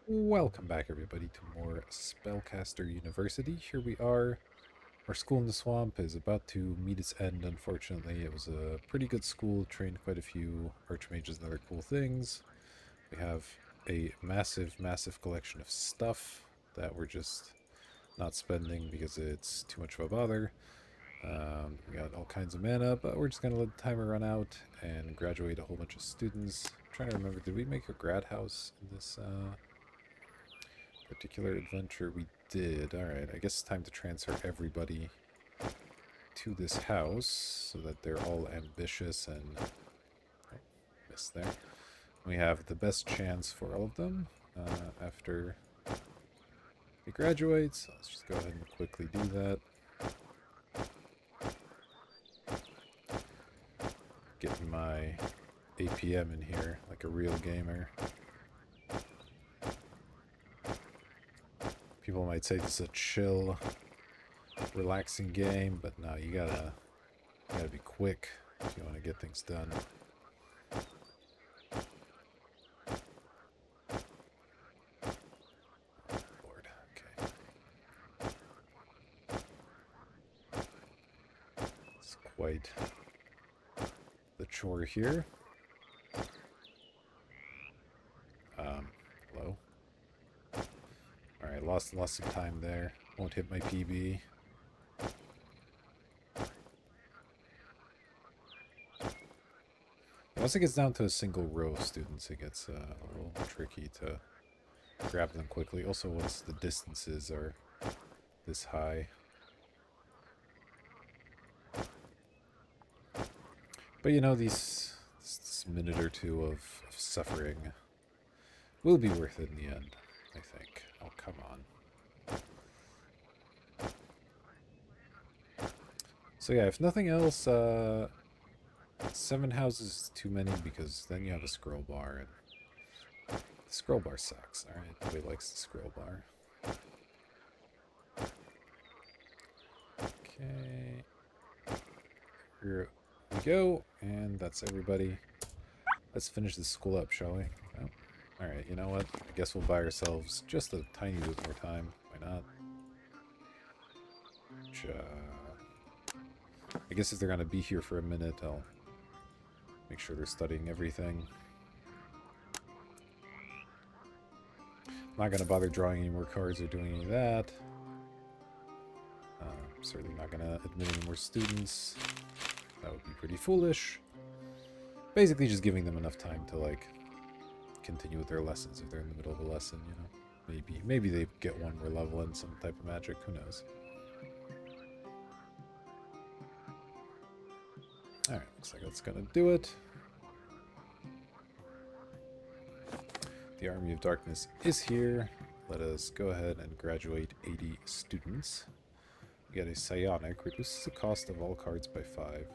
Welcome back, everybody, to more Spellcaster University. Here we are. Our school in the swamp is about to meet its end, unfortunately. It was a pretty good school, trained quite a few archmages and other cool things. We have a massive, massive collection of stuff that we're just not spending because it's too much of a bother. We got all kinds of mana, but we're just going to let the timer run out and graduate a whole bunch of students. I'm trying to remember, did we make a grad house in this particular adventure? We did. Alright, I guess it's time to transfer everybody to this house so that they're all ambitious and... Oh, missed there. We have the best chance for all of them after they graduate, so let's just go ahead and quickly do that. Getting my APM in here like a real gamer. People might say this is a chill, relaxing game, but no, you gotta be quick if you want to get things done. Lord, okay. It's quite the chore here. Hello. Alright, lost some time there. Won't hit my PB. Once it gets down to a single row of students, it gets a little tricky to grab them quickly. Also, once the distances are this high. But you know, this minute or two of suffering will be worth it in the end, I think. Oh, come on. So yeah, if nothing else, 7 houses is too many because then you have a scroll bar, and the scroll bar sucks. Alright, nobody likes the scroll bar. Okay. Here we go, and that's everybody. Let's finish this school up, shall we? Oh. Alright, you know what? I guess we'll buy ourselves just a tiny bit more time. Why not? I guess if they're going to be here for a minute, I'll make sure they're studying everything. I'm not going to bother drawing any more cards or doing any of that. Certainly not going to admit any more students. That would be pretty foolish. Basically just giving them enough time to, like, continue with their lessons if they're in the middle of a lesson, you know. Maybe they get one more level in some type of magic, who knows. Alright, looks like that's gonna do it. The Army of Darkness is here. Let us go ahead and graduate 80 students. We get a Psionic, reduces the cost of all cards by 5.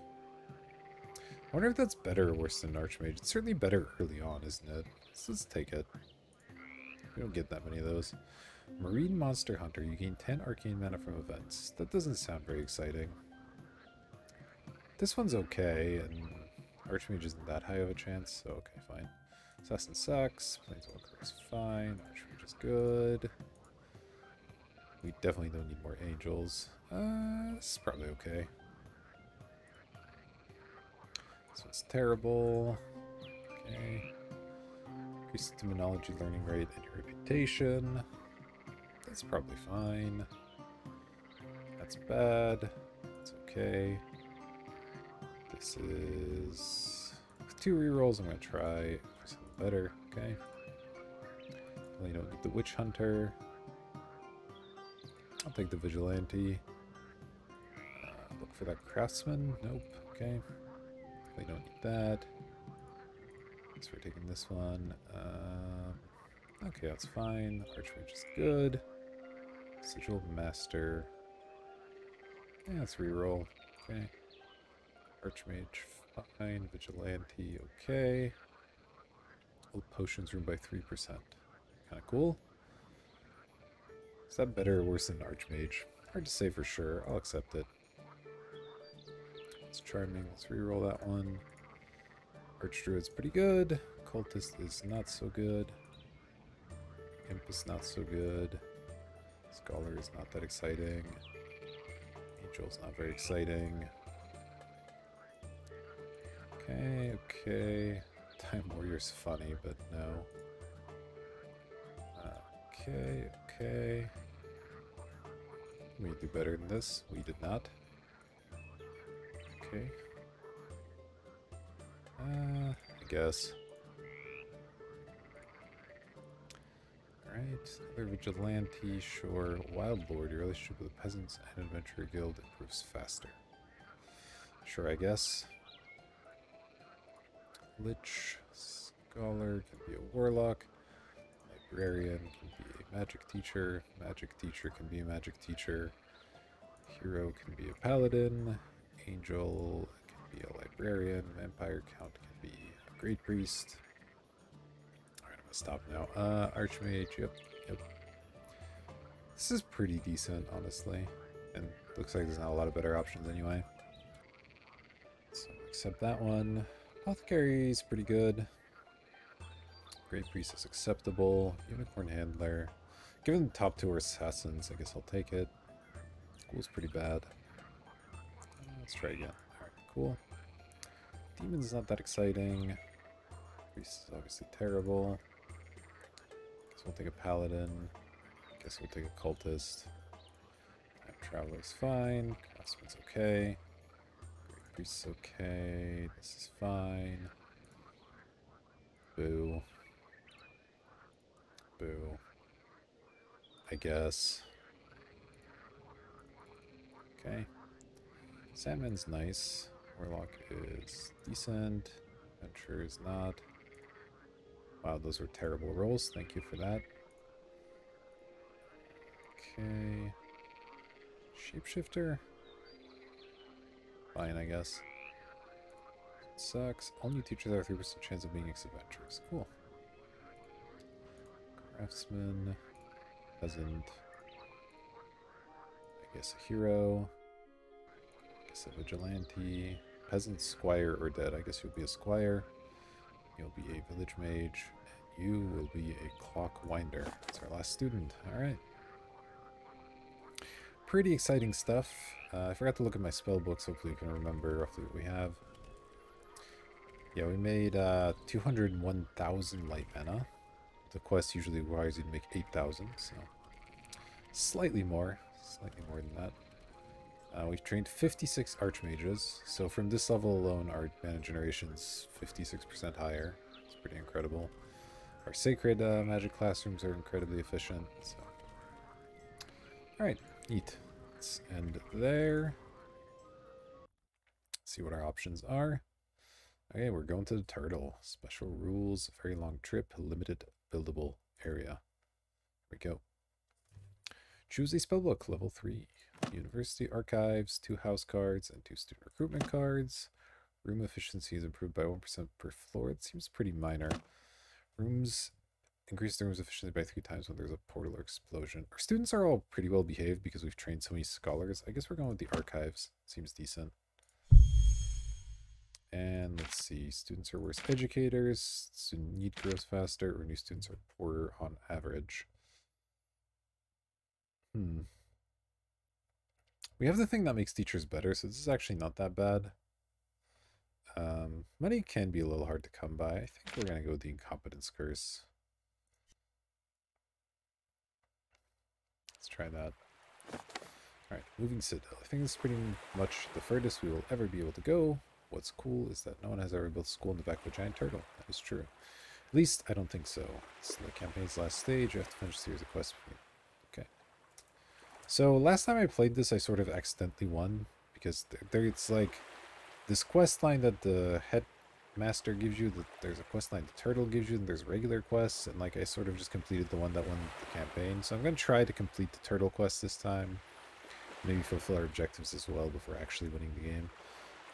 I wonder if that's better or worse than Archmage. It's certainly better early on, isn't it? So let's take it. We don't get that many of those. Marine Monster Hunter. You gain 10 arcane mana from events. That doesn't sound very exciting. This one's okay, and Archmage isn't that high of a chance, so okay, fine. Assassin sucks. Planeswalker is fine. Archmage is good. We definitely don't need more angels. This is probably okay. This one's terrible. Okay. Increase the Demonology learning rate and your reputation. That's probably fine. That's bad. It's okay. This is... With 2 rerolls, I'm going to try for something better. Okay. Well, you don't get the Witch Hunter. I'll take the Vigilante. Look for that Craftsman. Nope. Okay. We don't need that. Guess we're taking this one. Okay, that's fine. Archmage is good. Sigil Master. Yeah, let's reroll. Okay. Archmage, fine. Vigilante, okay. Old Potions room by 3%. Kind of cool. Is that better or worse than Archmage? Hard to say for sure. I'll accept it. It's charming. Let's reroll that one. Archdruid's pretty good. Cultist is not so good. Imp is not so good. Scholar is not that exciting. Angel is not very exciting. Okay, okay. Time Warrior's funny, but no. Okay, okay. We do better than this. We did not. Okay. I guess. Alright, other vigilante, sure. Wild Lord, your relationship with the peasants and adventurer guild improves faster. Sure, I guess. Lich, scholar can be a warlock. Librarian can be a magic teacher. Magic teacher can be a magic teacher. Hero can be a paladin. Angel can be a librarian. Vampire count can be a great priest. Alright, I'm gonna stop now. Archmage, yep. This is pretty decent, honestly. And looks like there's not a lot of better options anyway. So accept that one. Apothecary is pretty good. Great priest is acceptable. Unicorn handler. Given the top two are assassins, I guess I'll take it. Ghoul's pretty bad. Let's try again. Alright, cool. Demon's not that exciting. Priest is obviously terrible. Guess we'll take a paladin. Guess we'll take a cultist. Time traveler's fine. Craftsman's okay. Great priest's okay. This is fine. Boo. Boo. I guess. Okay. Sandman's nice. Warlock is decent. Adventurer is not. Wow, those were terrible rolls. Thank you for that. Okay. Shapeshifter? Fine, I guess. Sucks. All new teachers have a 3% chance of being ex-adventurers. Cool. Craftsman. Peasant. I guess a hero. I guess a vigilante. Peasant, squire, or dead. I guess you'll be a squire. You'll be a village mage. And you will be a clock winder. That's our last student. Alright. Pretty exciting stuff. I forgot to look at my spell books. Hopefully you can remember roughly what we have. Yeah, we made 201,000 light mana. The quest usually requires you to make 8,000, so slightly more than that. We've trained 56 Archmages, so from this level alone, our mana generation's 56% higher. It's pretty incredible. Our sacred magic classrooms are incredibly efficient, so. Alright, neat. Let's end there. See what our options are. Okay, we're going to the turtle. Special rules, very long trip, limited buildable area. Here we go. Choose a spellbook, level 3. University archives, 2 house cards, and 2 student recruitment cards. Room efficiency is improved by 1% per floor. It seems pretty minor. Rooms increase the room's efficiency by 3 times when there's a portal or explosion. Our students are all pretty well behaved because we've trained so many scholars. I guess we're going with the archives. Seems decent. And let's see, students are worse educators, student need grows faster, or new students are poorer on average. We have the thing that makes teachers better, so this is actually not that bad. Money can be a little hard to come by. I think we're going to go with the Incompetence Curse. Let's try that. Alright, moving Citadel. I think this is pretty much the furthest we will ever be able to go. What's cool is that no one has ever built a school in the back of a giant turtle. That is true. At least, I don't think so. It's the campaign's last stage. You have to finish a series of quests. Okay. So, last time I played this, I sort of accidentally won. Because it's like this quest line that the headmaster gives you. There's a quest line the turtle gives you. And there's regular quests. And like I sort of just completed the one that won the campaign. So I'm going to try to complete the turtle quest this time. Maybe fulfill our objectives as well before actually winning the game.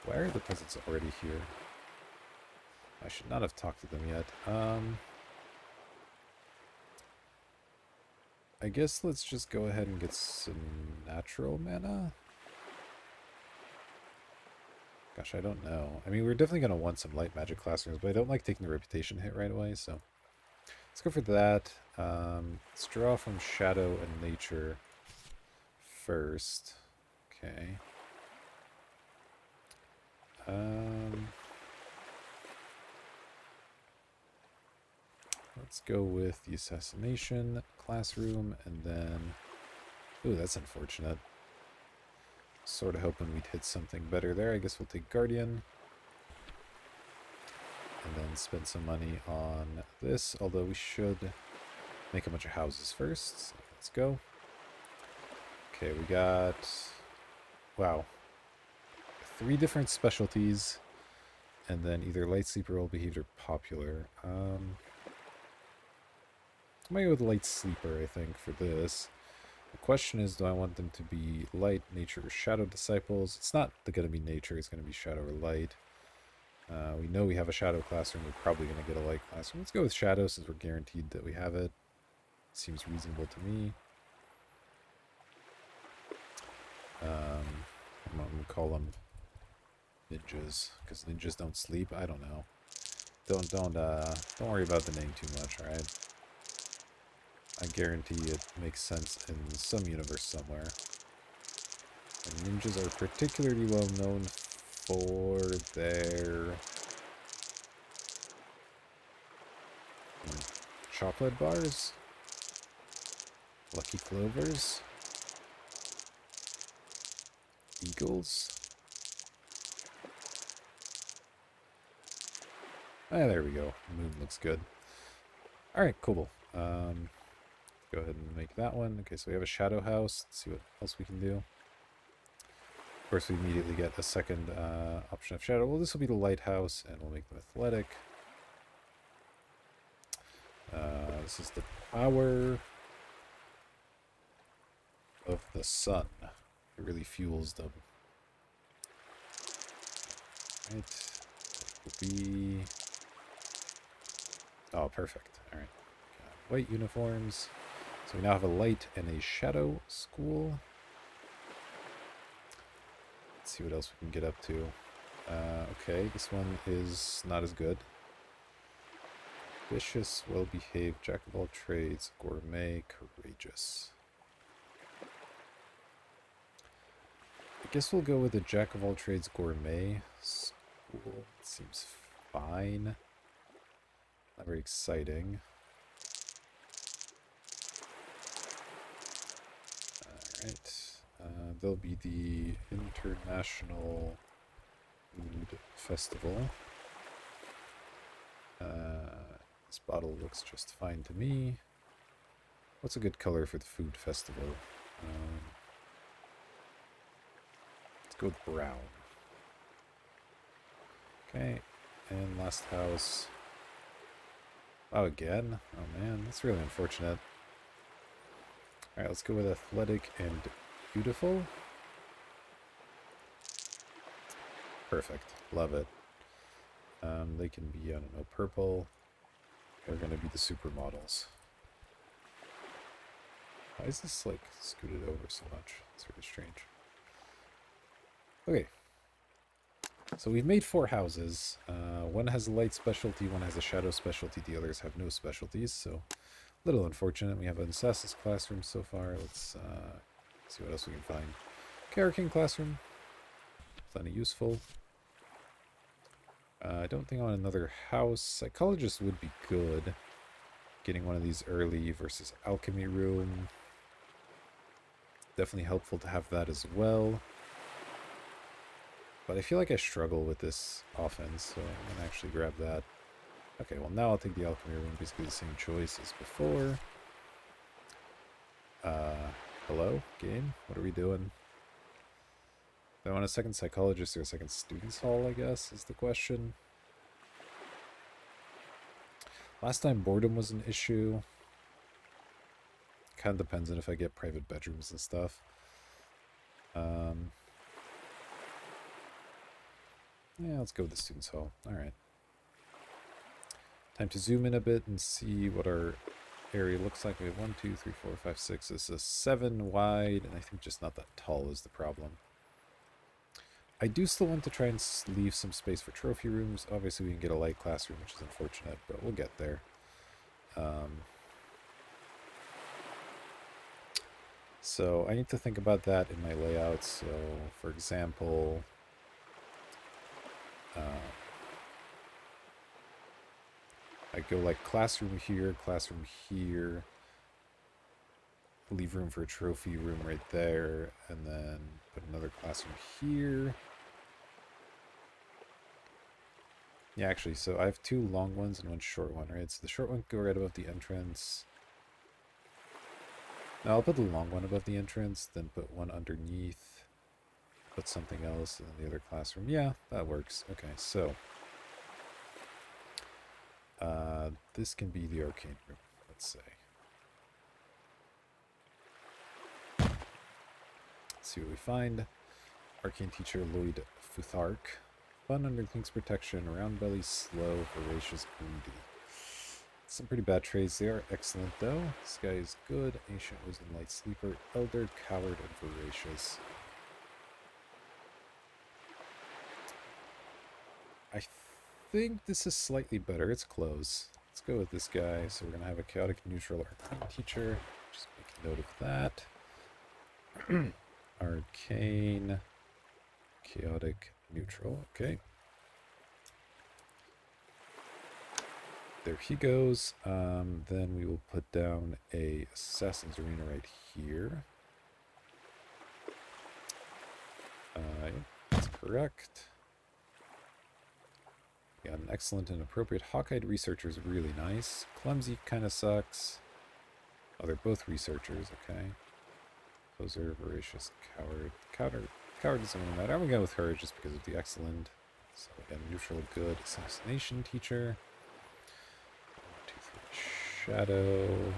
Why are the peasants already here? I should not have talked to them yet. I guess let's just go ahead and get some natural mana. Gosh, I don't know. I mean, we're definitely going to want some light magic classrooms, but I don't like taking the reputation hit right away, so. Let's go for that. Let's draw from shadow and nature first. Okay. Let's go with the assassination classroom, and then... Ooh, that's unfortunate. Sort of hoping we'd hit something better there. I guess we'll take Guardian. And then spend some money on this, although we should make a bunch of houses first. So let's go. Okay, we got... Wow. 3 different specialties, and then either light sleeper, old behaved, or popular. I might go with light sleeper, I think, for this. The question is, do I want them to be light, nature, or shadow disciples? It's not going to be nature, it's going to be shadow or light. We know we have a shadow classroom, we're probably going to get a light classroom. Let's go with shadow since we're guaranteed that we have it. Seems reasonable to me. I'm going to call them ninjas, because ninjas don't sleep. I don't know. Don't worry about the name too much, alright? I guarantee it makes sense in some universe somewhere. And ninjas are particularly well known for their chocolate bars, lucky clovers, eagles. Ah, there we go. Moon looks good. Alright, cool. Go ahead and make that one. Okay, so we have a shadow house. Let's see what else we can do. Of course, we immediately get a second option of shadow. Well, this will be the lighthouse, and we'll make them athletic. This is the power of the sun. It really fuels them. Right. Will be... Oh, perfect. All right. White uniforms. So we now have a light and a shadow school. Let's see what else we can get up to. Okay, this one is not as good. Vicious, well-behaved, jack of all trades, gourmet, courageous. I guess we'll go with the jack of all trades gourmet school. It seems fine. Not very exciting. Alright. There'll be the International Food Festival. This bottle looks just fine to me. What's a good color for the food festival? Let's go with brown. Okay, and last house. Oh, again? Oh man, that's really unfortunate. Alright, let's go with athletic and beautiful. Perfect. Love it. They can be, I don't know, purple. They're going to be the supermodels. Why is this, like, scooted over so much? It's really strange. Okay. So we've made 4 houses. One has a light specialty, one has a shadow specialty, the others have no specialties, so a little unfortunate. We have an assassin's classroom so far. Let's see what else we can find. Arcane classroom. Plenty useful. I don't think I want another house. Psychologist would be good. Getting one of these early versus alchemy room. Definitely helpful to have that as well. But I feel like I struggle with this offense, so I'm going to actually grab that. Okay, well now I'll take the alchemy room. Basically the same choice as before. Hello, game? What are we doing? Do I want a second psychologist or a second students hall, I guess, is the question. Last time boredom was an issue. Kind of depends on if I get private bedrooms and stuff. Yeah, let's go with the students hall. Alright. Time to zoom in a bit and see what our area looks like. We have 1, 2, 3, 4, 5, 6. This is 7 wide, and I think just not that tall is the problem. I do still want to try and leave some space for trophy rooms. Obviously, we can get a light classroom, which is unfortunate, but we'll get there. So I need to think about that in my layout. So, for example, I go like classroom here, leave room for a trophy room right there, and then put another classroom here. Yeah, actually, so I have 2 long ones and 1 short one, right? So the short one can go right above the entrance. Now I'll put the long one above the entrance, then put one underneath, put something else in the other classroom. Yeah, that works. Okay, so this can be the arcane room, let's say. Let's see what we find. Arcane teacher Lloyd Futhark. Fun under Link's protection, round belly, slow, voracious, greedy. Some pretty bad traits. They are excellent though. This guy is good. Ancient Wisdom, light sleeper, elder, coward, and voracious. I think this is slightly better. It's close. Let's go with this guy. So we're going to have a chaotic neutral arcane teacher. Just make a note of that. Arcane, chaotic, neutral. Okay. There he goes. Then we will put down a Assassin's Arena right here. That's correct. Got an excellent and appropriate. Hawk-eyed researcher is really nice. Clumsy kind of sucks. Oh, they're both researchers, okay. Poser, voracious, coward. Coward doesn't really matter. I'm going to go with her just because of the excellent. So again, neutral, good. Assassination teacher. 1, 2, 3, shadow.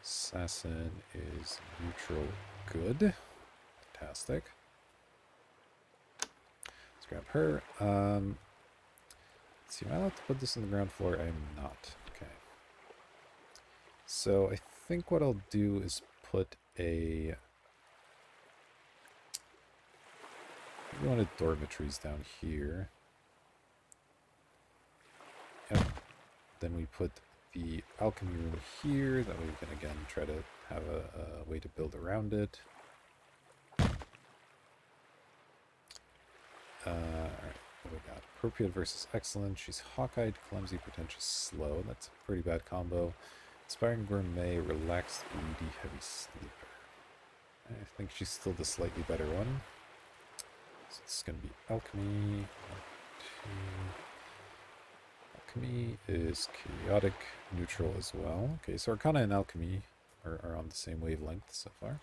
Assassin is neutral, good. Fantastic. Let's grab her. Let's see, am I allowed to put this on the ground floor? I am not. Okay. So I think what I'll do is put a... maybe one of the dormitories down here. Yep. Then we put the alchemy room here. That way we can again try to have a way to build around it. Alright, what do we got? Appropriate versus excellent. She's hawk-eyed, clumsy, pretentious, slow. That's a pretty bad combo. Inspiring gourmet, relaxed, greedy, heavy sleeper. I think she's still the slightly better one. So it's going to be alchemy. 1, 2. Alchemy is chaotic, neutral as well. Okay, so Arcana and alchemy are on the same wavelength so far.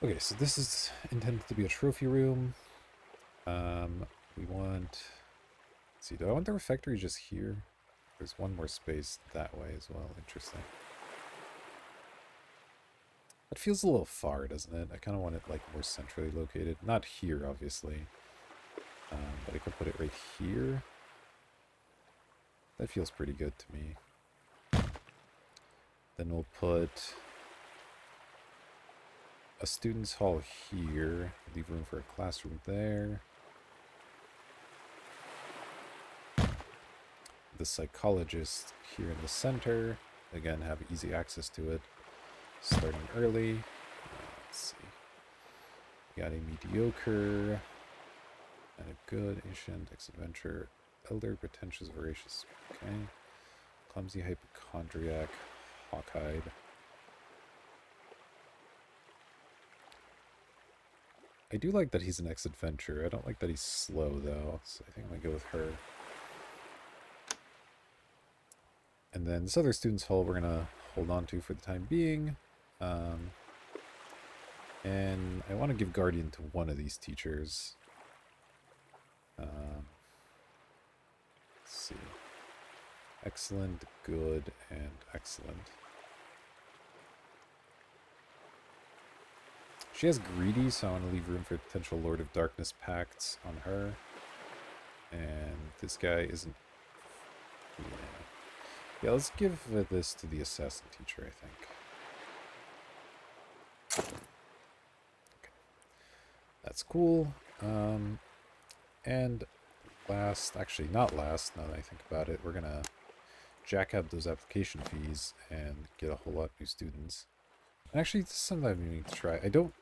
Okay, so this is intended to be a trophy room. We want... let's see, do I want the refectory just here? There's one more space that way as well. Interesting. That feels a little far, doesn't it? I kind of want it like more centrally located. Not here, obviously. But I could put it right here. That feels pretty good to me. Then we'll put a student's hall here. Leave room for a classroom there. The psychologist here in the center. Again, have easy access to it. Starting early. Let's see. We got a mediocre and a good, ancient, ex-adventure, elder, pretentious, voracious. Okay. Clumsy, hypochondriac, hawk-eyed. I do like that he's an ex-adventure. I don't like that he's slow, though, so I think I'm going to go with her. And then this other student's hall we're going to hold on to for the time being. And I want to give Guardian to one of these teachers. Let's see. Excellent, good, and excellent. She has greedy, so I want to leave room for potential Lord of Darkness pacts on her. And this guy isn't... yeah, let's give this to the assassin teacher, I think. Okay. That's cool. And last, actually not last, now that I think about it, we're gonna jack up those application fees and get a whole lot of new students. And actually, this is something I'm going to try. I don't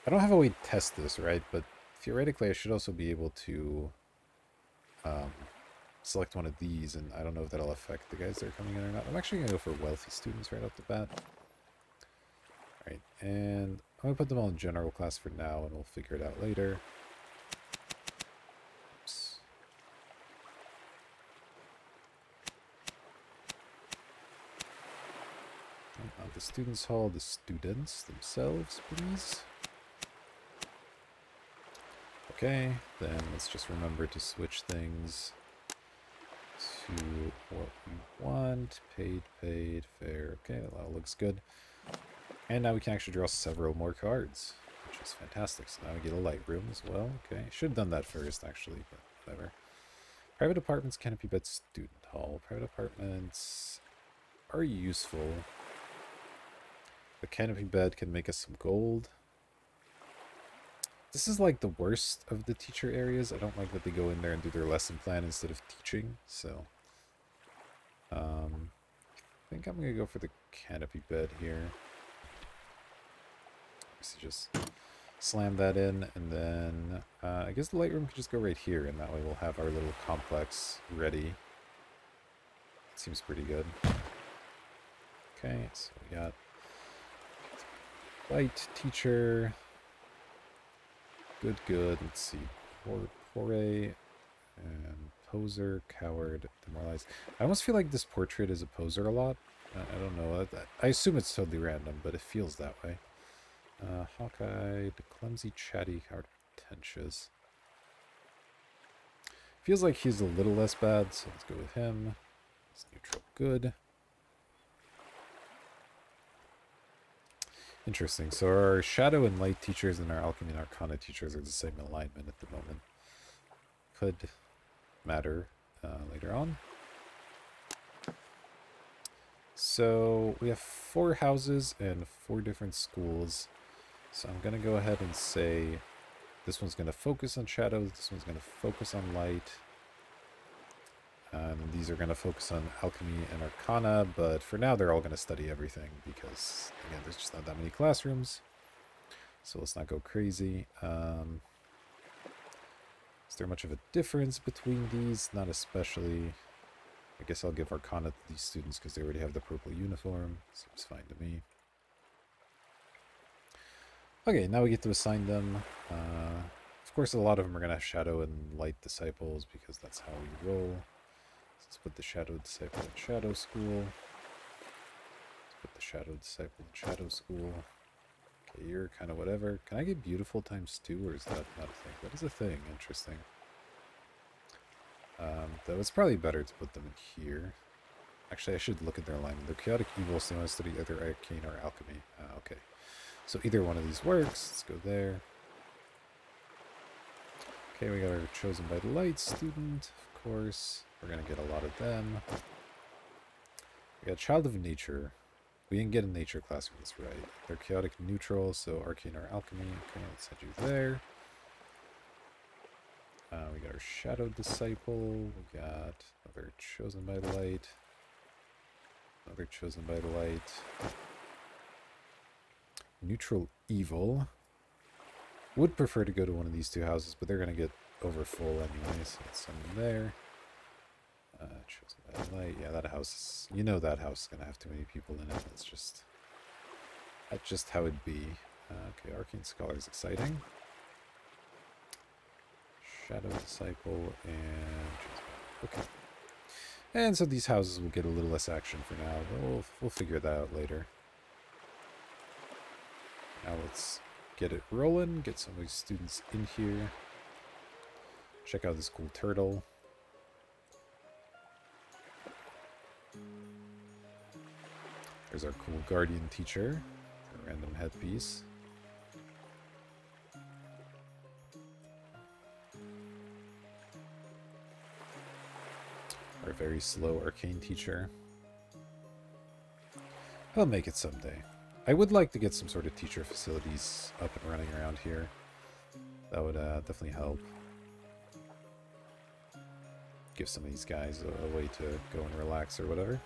have a way to test this, right? But theoretically, I should also be able to select one of these, and I don't know if that'll affect the guys that are coming in or not. I'm actually going to go for wealthy students right off the bat. Alright, and I'm going to put them all in general class for now, and we'll figure it out later. Oops. Not the students' hall, the students themselves, please. Okay, then let's just remember to switch things to what we want. Paid, fair. Okay, that all looks good. And now we can actually draw several more cards, which is fantastic. So now we get a light room as well. Okay, should have done that first, actually, but whatever. Private apartments, canopy bed, student hall. Private apartments are useful. The canopy bed can make us some gold. This is like the worst of the teacher areas. I don't like that they go in there and do their lesson plan instead of teaching. So, I think I'm going to go for the canopy bed here. So just slam that in, and then I guess the light room could just go right here, and that way we'll have our little complex ready. Seems pretty good. Okay, so we got light teacher. Good. Let's see. Pore and poser, coward, demoralized. I almost feel like this portrait is a poser a lot. I don't know. I assume it's totally random, but it feels that way. Hawkeye, the clumsy, chatty, coward, pretentious. Feels like he's a little less bad, so let's go with him. It's neutral, good. Interesting. So our Shadow and Light teachers and our Alchemy and Arcana teachers are the same alignment at the moment. Could matter later on. So we have 4 houses and 4 different schools. So I'm going to go ahead and say this one's going to focus on Shadow, this one's going to focus on Light. And these are going to focus on Alchemy and Arcana, but for now they're all going to study everything because, again, there's just not that many classrooms. So let's not go crazy. Is there much of a difference between these? Not especially. I guess I'll give Arcana to these students because they already have the purple uniform. Seems fine to me. Okay, now we get to assign them. Of course, a lot of them are going to have Shadow and Light Disciples because that's how we roll. Let's put the Shadow Disciple in Shadow School. Let's put the Shadow Disciple in Shadow School. Okay, you're kind of whatever. Can I get Beautiful ×2, or is that not a thing? That is a thing. Interesting. Though it's probably better to put them in here. Actually, I should look at their alignment. They're Chaotic Evil, so they want to study either Arcane or Alchemy. Okay. So either one of these works. Let's go there. Okay, we got our Chosen by the Light student, of course. We're going to get a lot of them. We got Child of Nature. We didn't get a nature class for this, right? They're Chaotic Neutral, so Arcane or Alchemy. Okay, let's send you there. We got our Shadow Disciple. We got another Chosen by the Light. Another Chosen by the Light. Neutral Evil. Would prefer to go to one of these 2 houses, but they're going to get over full anyway, so let's send them there. Chosen by the Light. Yeah, that house, you know that house is going to have too many people in it. That's just how it'd be. Okay, Arcane Scholar is exciting. Shadow Disciple and... Okay. And so these houses will get a little less action for now, but we'll figure that out later. Now let's get it rolling, get some of these students in here. Check out this cool turtle. There's our cool guardian teacher, a random headpiece. Our very slow arcane teacher. I'll make it someday. I would like to get some sort of teacher facilities up and running around here. That would definitely help. give some of these guys a way to go and relax or whatever.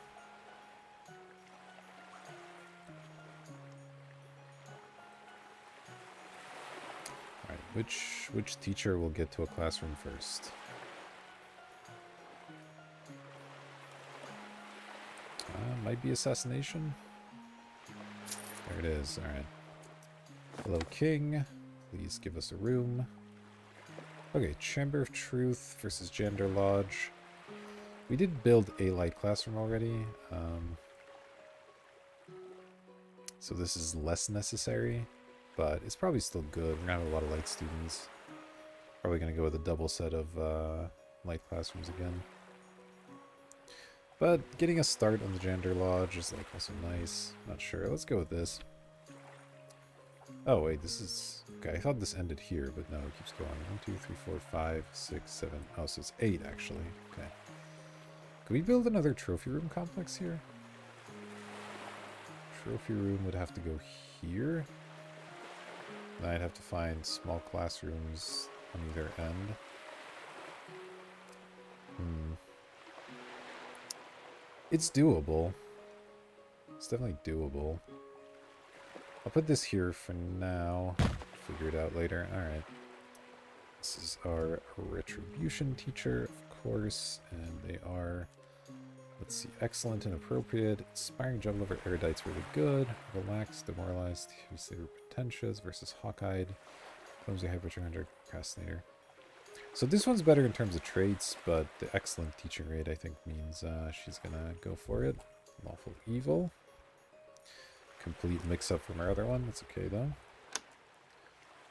Alright, which teacher will get to a classroom first? Might be assassination. There it is. Alright. Hello, King. Please give us a room. Okay, Chamber of Truth versus Gender Lodge. We did build a light classroom already. So this is less necessary, but it's probably still good. We're going to have a lot of light students. Probably going to go with a double set of light classrooms again. But getting a start on the Gender Lodge is like also nice. Not sure. Let's go with this. Oh wait, this is... Okay, I thought this ended here, but no, it keeps going. 1, 2, 3, 4, 5, 6, 7... Oh, so it's 8 actually. Okay. Could we build another trophy room complex here? Trophy room would have to go here. Then I'd have to find small classrooms on either end. It's doable. It's definitely doable. I'll put this here for now. Figure it out later. Alright. This is our retribution teacher, of course. And they are, let's see, excellent and appropriate. Inspiring job lover, erudite's really good. Relaxed, demoralized, they were pretentious versus hawk-eyed. Clumsy, hyper-200, procrastinator. So this one's better in terms of traits, but the excellent teaching rate, I think, means she's gonna go for it. Lawful evil. Complete mix-up from our other one. That's okay, though.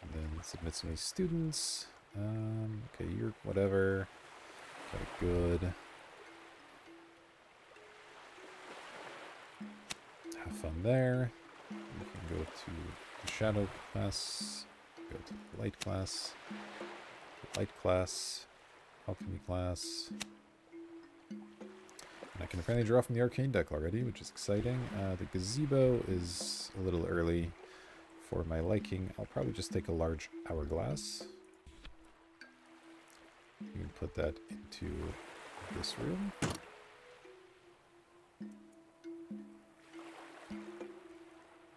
And then submit some of these students. Okay, you're whatever. Got a good. Have fun there. You can go to the shadow class. Go to the light class. Light class, alchemy class, and I can apparently draw from the arcane deck already, which is exciting. The gazebo is a little early for my liking. I'll probably just take a large hourglass. You can put that into this room.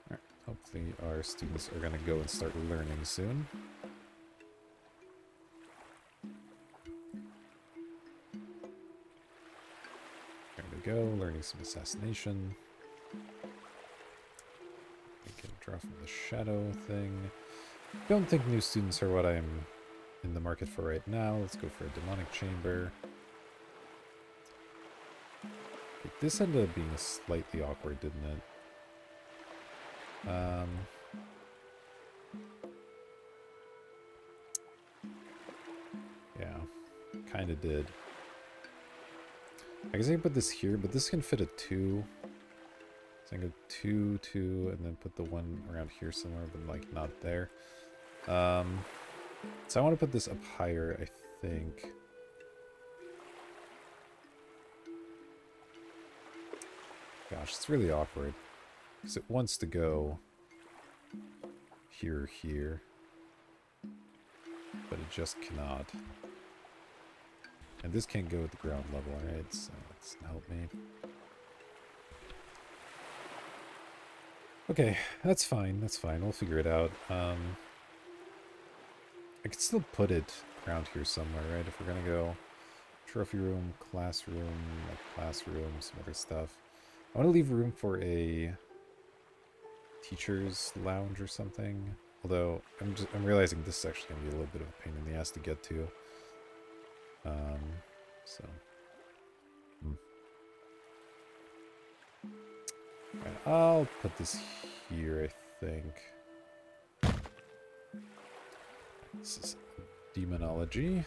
Alright, hopefully our students are going to go and start learning soon. Go, learning some assassination. We can draw from the shadow thing. Don't think new students are what I'm in the market for right now. Let's go for a demonic chamber. Okay, this ended up being slightly awkward, didn't it? Yeah, kind of did. I guess I can put this here, but this can fit a 2. So I can go 2, 2, and then put the one around here somewhere, but like not there. So I want to put this up higher, I think. Gosh, it's really awkward. Because it wants to go here, here. But it just cannot. And this can't go at the ground level, right? So let's help me. Okay, that's fine. That's fine. We'll figure it out. I could still put it around here somewhere, right? If we're gonna go trophy room, classroom, some other stuff. I want to leave room for a teacher's lounge or something. Although I'm realizing this is actually gonna be a little bit of a pain in the ass to get to. So right, I'll put this here, I think. This is Demonology.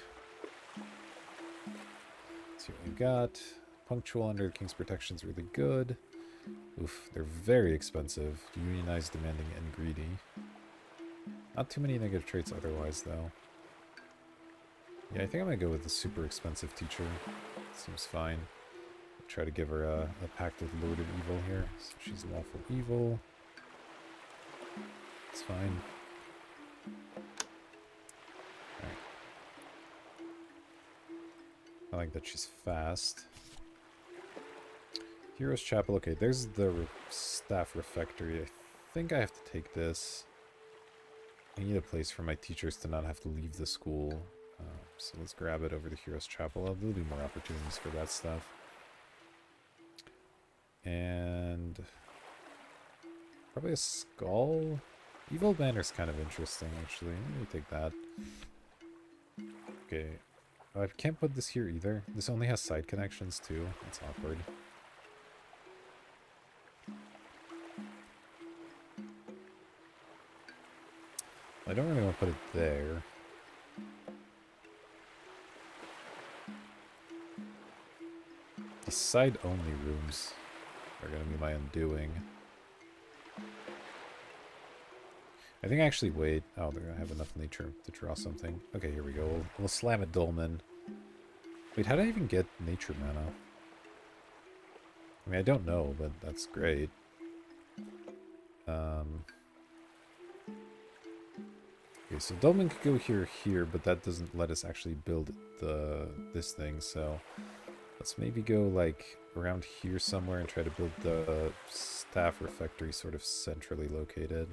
Let's see what we got. Punctual under the King's protection is really good. Oof, they're very expensive. Unionized, demanding, and greedy. Not too many negative traits otherwise, though. Yeah, I think I'm going to go with the super expensive teacher. Seems fine. I'll try to give her a pact with Lord of Evil here. So she's lawful evil. It's fine. Alright. I like that she's fast. Hero's Chapel. Okay, there's the staff refectory. I think I have to take this. I need a place for my teachers to not have to leave the school. So let's grab it over the Hero's Chapel. There'll be more opportunities for that stuff. And probably a skull. Evil Banner's kind of interesting, actually. Let me take that. Okay. Oh, I can't put this here either. This only has side connections too. That's awkward. I don't really want to put it there. The side-only rooms are going to be my undoing. I think actually wait. Oh, they're going to have enough nature to draw something. Okay, here we go. We'll slam it Dolmen. Wait, how did I even get nature mana? I mean, I don't know, but that's great. Okay, so Dolmen could go here, but that doesn't let us actually build this thing, so let's maybe go like around here somewhere and try to build the staff refectory sort of centrally located.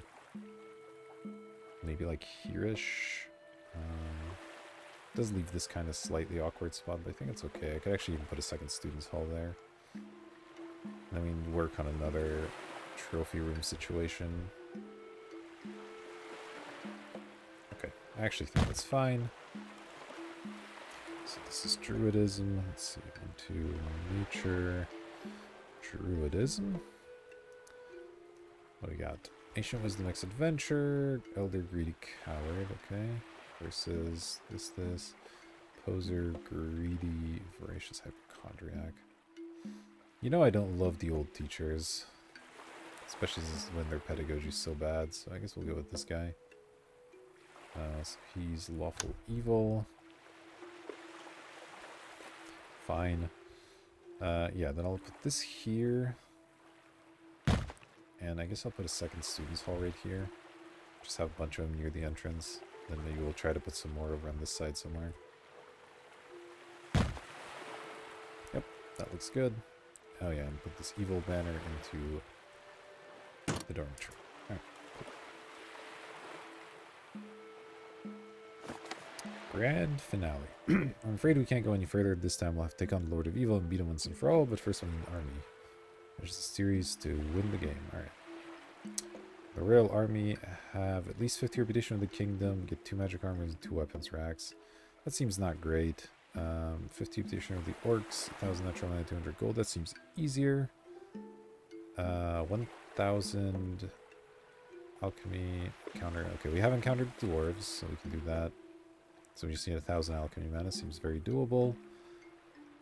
Maybe like here-ish. Does leave this kind of slightly awkward spot, but I think it's okay. I could actually even put a second student's hall there. I mean, work on another trophy room situation. Okay, I actually think that's fine. So this is Druidism. Let's see, into nature, Druidism. What do we got? Ancient Wisdom X Adventure, Elder Greedy Coward, okay. Versus this. Poser, Greedy, Voracious Hypochondriac. You know I don't love the old teachers. Especially when their pedagogy is so bad, so I guess we'll go with this guy. So he's Lawful Evil. Fine. Yeah, then I'll put this here. And I guess I'll put a second student's hall right here. Just have a bunch of them near the entrance. Then maybe we'll try to put some more over on this side somewhere. Yep, that looks good. Oh yeah, and put this evil banner into the dormitory. Alright, cool. Grand finale. I'm afraid we can't go any further. This time we'll have to take on the Lord of Evil and beat him once and for all, but first we need an army. There's a series to win the game. Alright. The Royal Army have at least 50 reputation of the kingdom, get 2 magic armors and 2 weapons racks. That seems not great. 50 reputation of the orcs, 1,000 natural mana, 200 gold. That seems easier. 1,000 alchemy counter. Okay, we haven't countered dwarves, so we can do that. So we just need 1,000 alchemy mana. Seems very doable.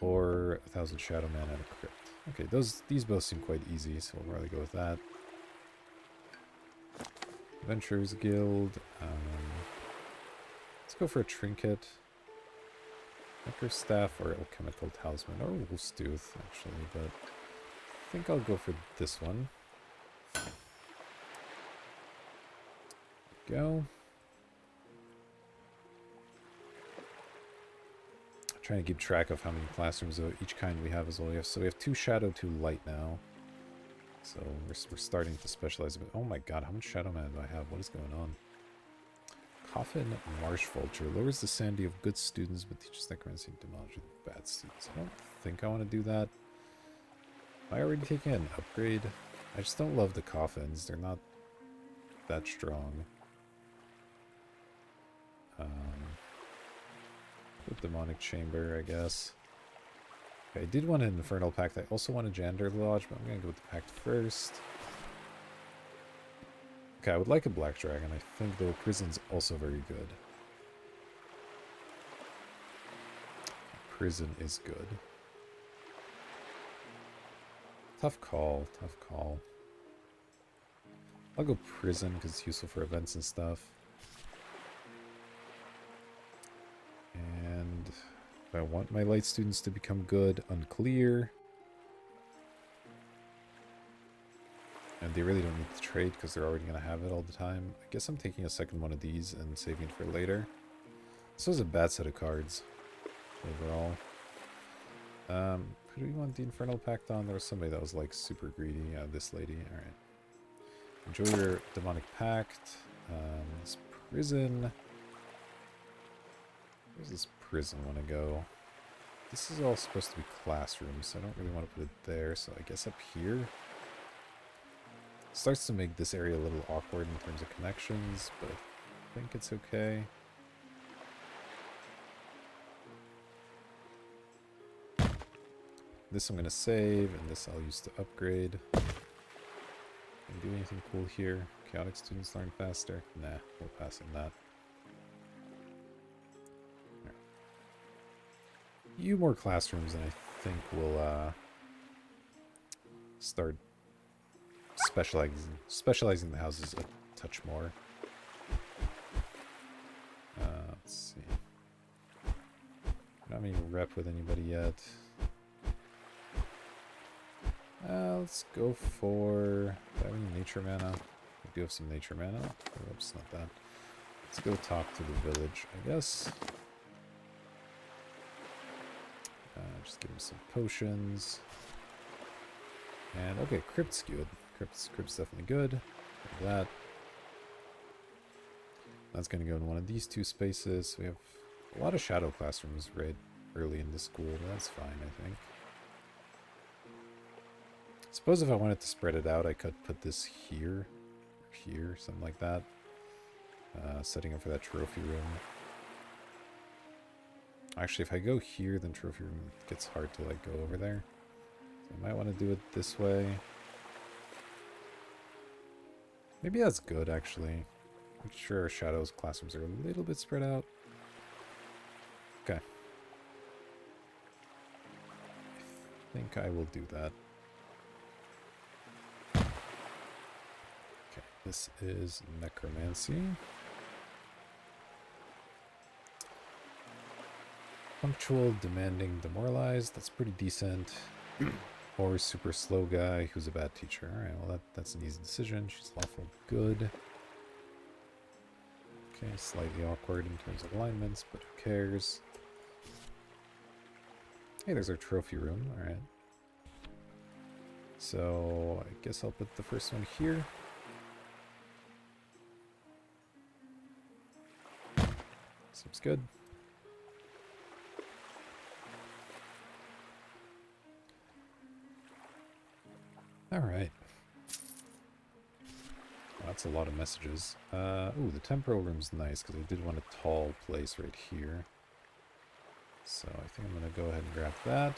Or 1,000 shadow mana and a crypt. Okay, these both seem quite easy, so we'll probably go with that. Adventurers Guild. Let's go for a trinket. Necro Staff or Alchemical Talisman. Or Wolf's Tooth, actually, but I think I'll go for this one. There we go. I'm trying to keep track of how many classrooms of each kind we have as well. So we have 2 Shadow, 2 Light now. So we're starting to specialize a bit. Oh my god, how much Shadow Mana do I have? What is going on? Coffin Marsh Vulture. Lowers the sanity of good students, but teaches necromancy and demonology of bad students. I don't think I want to do that. Am I already taking an upgrade? I just don't love the coffins. They're not that strong. With Demonic Chamber, I guess. Okay, I did want an Infernal Pact. I also want a Janitor Lodge, but I'm going to go with the Pact first. Okay, I would like a Black Dragon. I think the Prison's also very good. Prison is good. Tough call, tough call. I'll go Prison because it's useful for events and stuff. And if I want my light students to become good, unclear. And they really don't need to trade because they're already going to have it all the time. I guess I'm taking a second one of these and saving it for later. This was a bad set of cards overall. Who do we want the Infernal Pact on? There was somebody that was like super greedy. Yeah, this lady. Alright. Enjoy your Demonic Pact. This prison. Where's this prison want to go? This is all supposed to be classrooms, so I don't really want to put it there. So I guess up here. Starts to make this area a little awkward in terms of connections, but I think it's okay. This I'm going to save, and this I'll use to upgrade. Can I do anything cool here? Chaotic students learn faster? Nah, we're passing that. Right. Few more classrooms, and I think we'll start specializing the houses a touch more. Let's see. Not any rep with anybody yet. Let's go for... Do I have any nature mana? We do have some nature mana. Oops, not that. Let's go talk to the village, I guess. Just give him some potions. And, okay, Crypt's good. Crypt's definitely good. Look at that. That's going to go in one of these two spaces. We have a lot of shadow classrooms right early in the school, but that's fine, I think. Suppose if I wanted to spread it out, I could put this here, or here, something like that. Setting up for that trophy room. Actually, if I go here, then trophy room gets hard to like go over there. So I might want to do it this way. Maybe that's good, actually. Make sure our shadows classrooms are a little bit spread out. Okay. I think I will do that. This is Necromancy. Punctual, demanding, demoralized. That's pretty decent. Or super slow guy who's a bad teacher. Alright, well that's an easy decision. She's lawful good. Okay, slightly awkward in terms of alignments, but who cares? Hey, there's our trophy room. Alright. So, I guess I'll put the first one here. Seems good. Alright. Well, that's a lot of messages. Ooh, the temporal room's nice, because I did want a tall place right here. So I think I'm going to go ahead and grab that.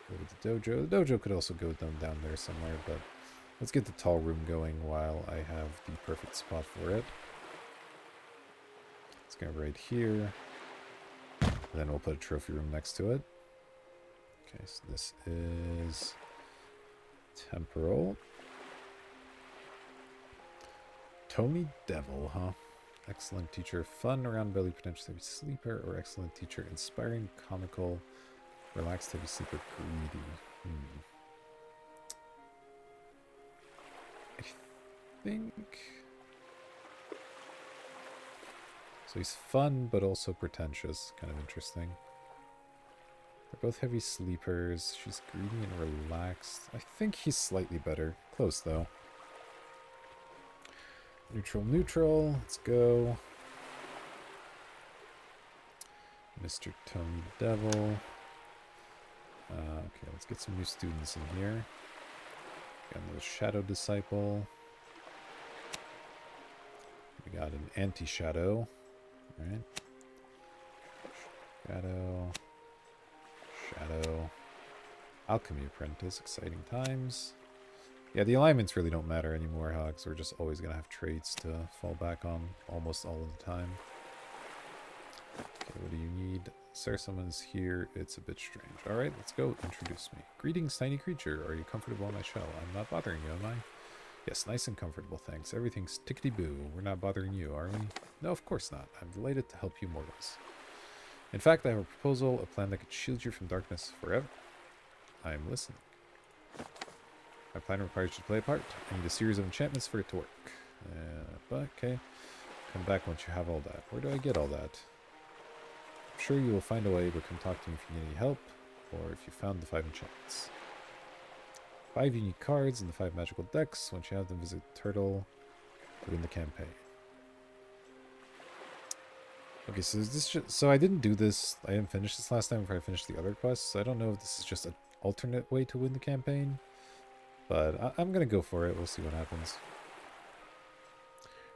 Go to the dojo. The dojo could also go down there somewhere, but let's get the tall room going while I have the perfect spot for it. Let's go right here. And then we'll put a trophy room next to it. Okay, so this is temporal. Tony Devil, huh? Excellent teacher, fun, round belly, potentially heavy sleeper, or excellent teacher, inspiring, comical, relaxed, heavy sleeper, greedy. I think... So he's fun, but also pretentious. Kind of interesting. They're both heavy sleepers. She's greedy and relaxed. I think he's slightly better. Close, though. Neutral, neutral. Let's go. Mr. Tony Devil. Okay, let's get some new students in here. Got another Shadow Disciple. We got an Anti-Shadow. Alright. Shadow. Shadow. Alchemy Apprentice. Exciting times. Yeah, the alignments really don't matter anymore, huh? Because we're just always going to have traits to fall back on almost all of the time. Okay, what do you need? Sir, someone's here. It's a bit strange. Alright, let's go. Introduce me. Greetings, tiny creature. Are you comfortable in my shell? I'm not bothering you, am I? Yes, nice and comfortable, thanks. Everything's tickety-boo. We're not bothering you, are we? No, of course not. I'm delighted to help you mortals. In fact, I have a proposal, a plan that could shield you from darkness forever. I am listening. My plan requires you to play a part. I need a series of enchantments for it to work. But, okay. Come back once you have all that. Where do I get all that? I'm sure you will find a way, but come talk to me if you need any help. or if you found the 5 enchantments. 5 unique cards and the 5 magical decks. Once you have them, visit Turtle to win the campaign. Okay, so is this just, so I didn't do this. I didn't finish this last time before I finished the other quests. So I don't know if this is just an alternate way to win the campaign, but I'm gonna go for it. We'll see what happens.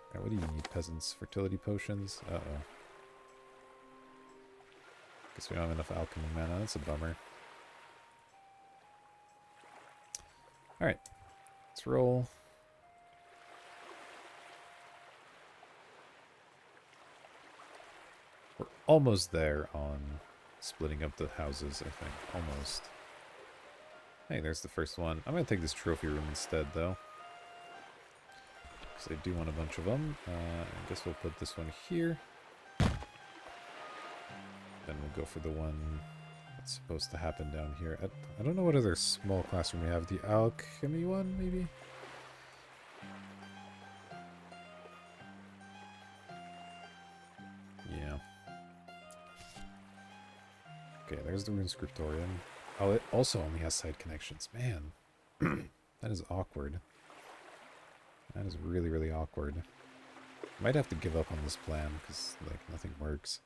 Alright, what do you need, peasants? Fertility potions? Uh-oh. Guess we don't have enough alchemy mana. That's a bummer. Alright, let's roll. We're almost there on splitting up the houses, I think. Almost. Hey, there's the first one. I'm going to take this trophy room instead, though. Because I do want a bunch of them. I guess we'll put this one here. Then we'll go for the one that's supposed to happen down here. I don't know what other small classroom we have. The alchemy one, maybe? Yeah. Okay, there's the rune scriptorium. Oh, it also only has side connections. Man, that is awkward. That is really, really awkward. Might have to give up on this plan, because, like, nothing works.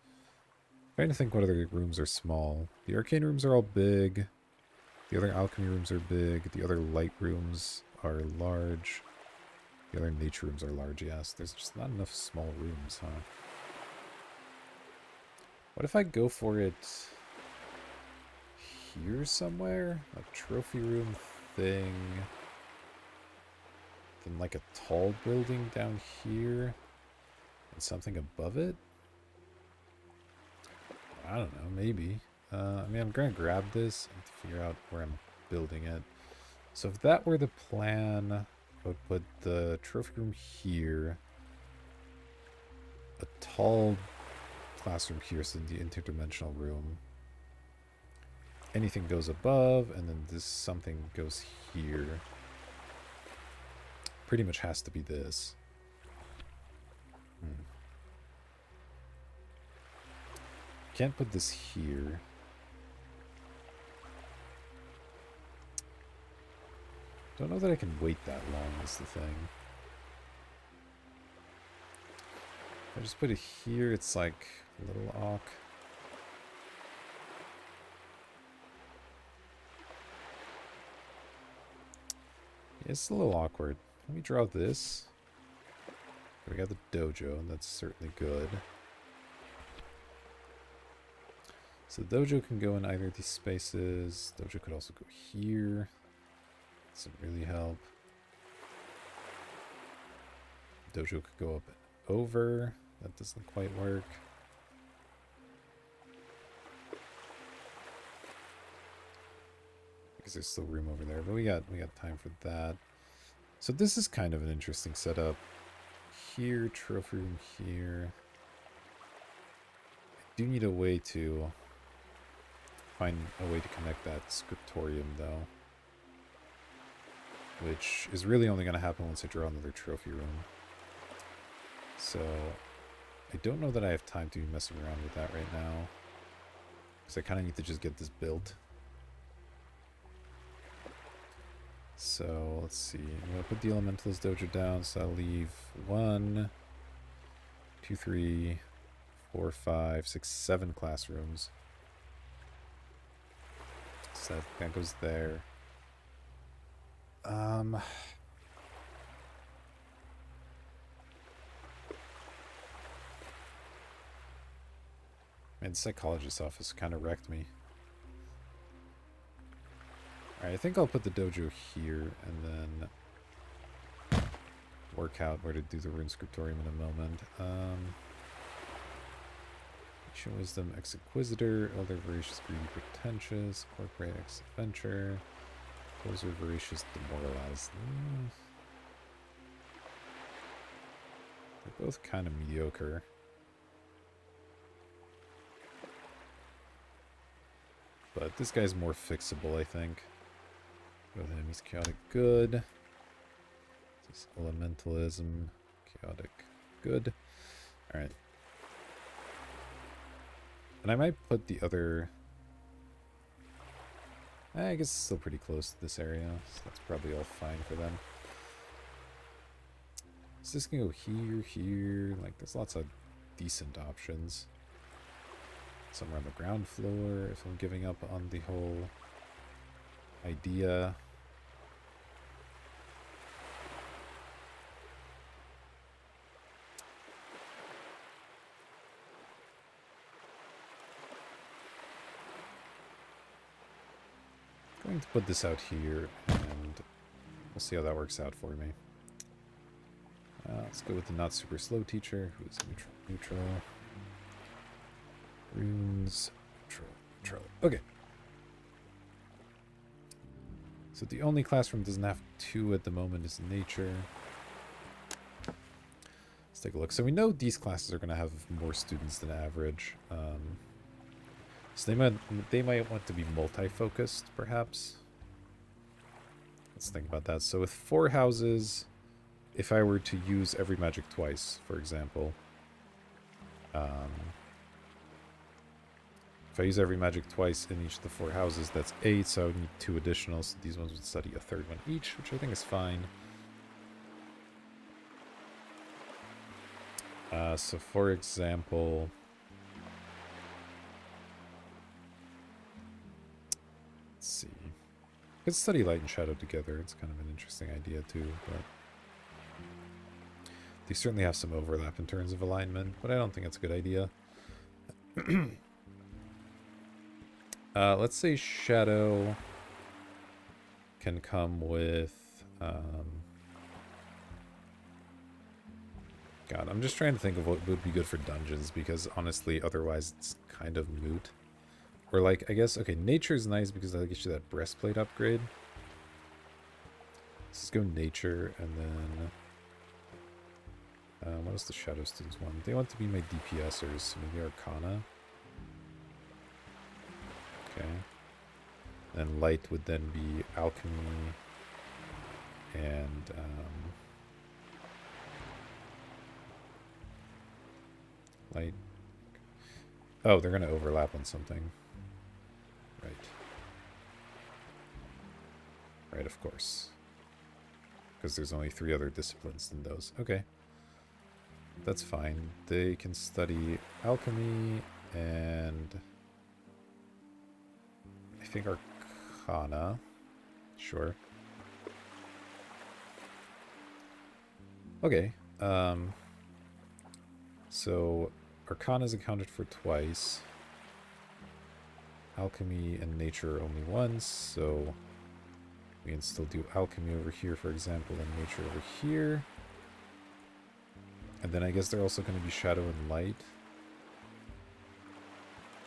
Trying to think what other rooms are small. The arcane rooms are all big. The other alchemy rooms are big. The other light rooms are large. The other nature rooms are large, yes. There's just not enough small rooms, huh? What if I go for it here somewhere? A trophy room thing. Then like a tall building down here. And something above it? I don't know, maybe. I mean, I'm going to grab this and figure out where I'm building it. So if that were the plan, I would put the trophy room here. A tall classroom here, so the interdimensional room. Anything goes above, and then this something goes here. Pretty much has to be this. Can't put this here. Don't know that I can wait that long is the thing. If I just put it here, it's like a little awk. Yeah, it's a little awkward. Let me draw this. We got the dojo, and that's certainly good. So the dojo can go in either of these spaces. Dojo could also go here. Doesn't really help. Dojo could go up and over. That doesn't quite work. Because there's still room over there, but we got time for that. So this is kind of an interesting setup. Here, trophy room here. I do need a way to find a way to connect that scriptorium though. Which is really only going to happen once I draw another trophy room. So I don't know that I have time to be messing around with that right now. Because I kind of need to just get this built. So let's see. I'm going to put the Elementalist Dojo down, so I'll leave 1, 2, 3, 4, 5, 6, 7 classrooms. So that goes there. Man, the psychologist's office kind of wrecked me. Alright, I think I'll put the dojo here and then work out where to do the rune scriptorium in a moment. Ancient Wisdom, Ex-Inquisitor, Elder Voracious, Greedy, Pretentious, Corporate, Ex-Adventure, Poser, Voracious, Demoralized. They're both kind of mediocre. But this guy's more fixable, I think. With him, he's chaotic good. This elementalism, chaotic good. Alright. And I might put the other I guess it's still pretty close to this area, so that's probably all fine for them. So this can go here, here. Like, there's lots of decent options. Somewhere on the ground floor, if I'm giving up on the whole idea. I'm going to put this out here, and we'll see how that works out for me. Let's go with the not super slow teacher, who is neutral. Runes, neutral. Okay. So the only classroom doesn't have 2 at the moment is nature. Let's take a look. So we know these classes are going to have more students than average. So they might want to be multi-focused, perhaps. Let's think about that. So with 4 houses, if I were to use every magic twice, for example, if I use every magic twice in each of the 4 houses, that's 8, so I would need 2 additional, so these ones would study a 3rd one each, which I think is fine. So for example, let's see. Could study light and shadow together. It's kind of an interesting idea too, but they certainly have some overlap in terms of alignment, but I don't think it's a good idea. Let's say shadow can come with God, I'm just trying to think of what would be good for dungeons, because honestly otherwise it's kind of moot. Or like, I guess, okay, nature's nice because that'll get you that breastplate upgrade. Let's go nature, and then what does the shadow students want? They want to be my DPSers, so maybe Arcana. Okay. Then light would then be alchemy and light. Oh, they're going to overlap on something. Right. Right, of course. Because there's only 3 other disciplines than those. Okay. That's fine. They can study alchemy and I think Arcana. Sure. Okay. So Arcana is accounted for twice. Alchemy and nature only once, so we can still do alchemy over here, for example, and nature over here. And then I guess they're also going to be shadow and light.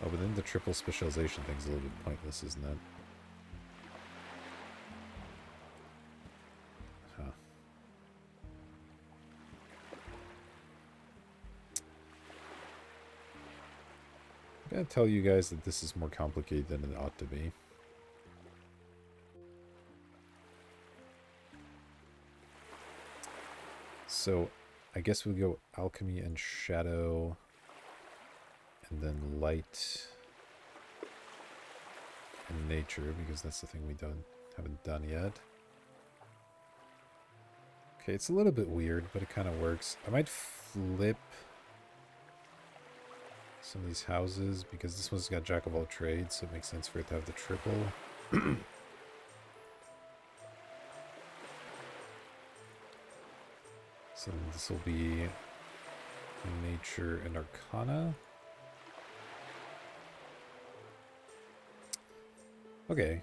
Oh, but then the triple specialization thing's a little bit pointless, isn't it? Huh. I'm going to tell you guys that this is more complicated than it ought to be. So I guess we'll go alchemy and shadow, and then light and nature, because that's the thing we haven't done yet. Okay, it's a little bit weird, but it kind of works. I might flip some of these houses, because this one's got Jack of all trades, so it makes sense for it to have the triple. So this will be nature and arcana. Okay.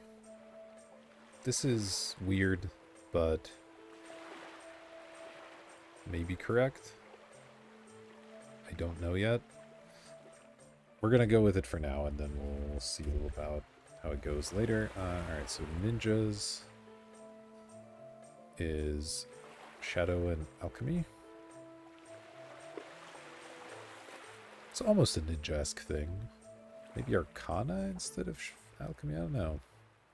This is weird, but maybe correct. I don't know yet. We're going to go with it for now, and then we'll see a little about how it goes later. Alright, so ninjas is shadow and alchemy. It's almost a ninja-esque thing. Maybe arcana instead of alchemy? I don't know.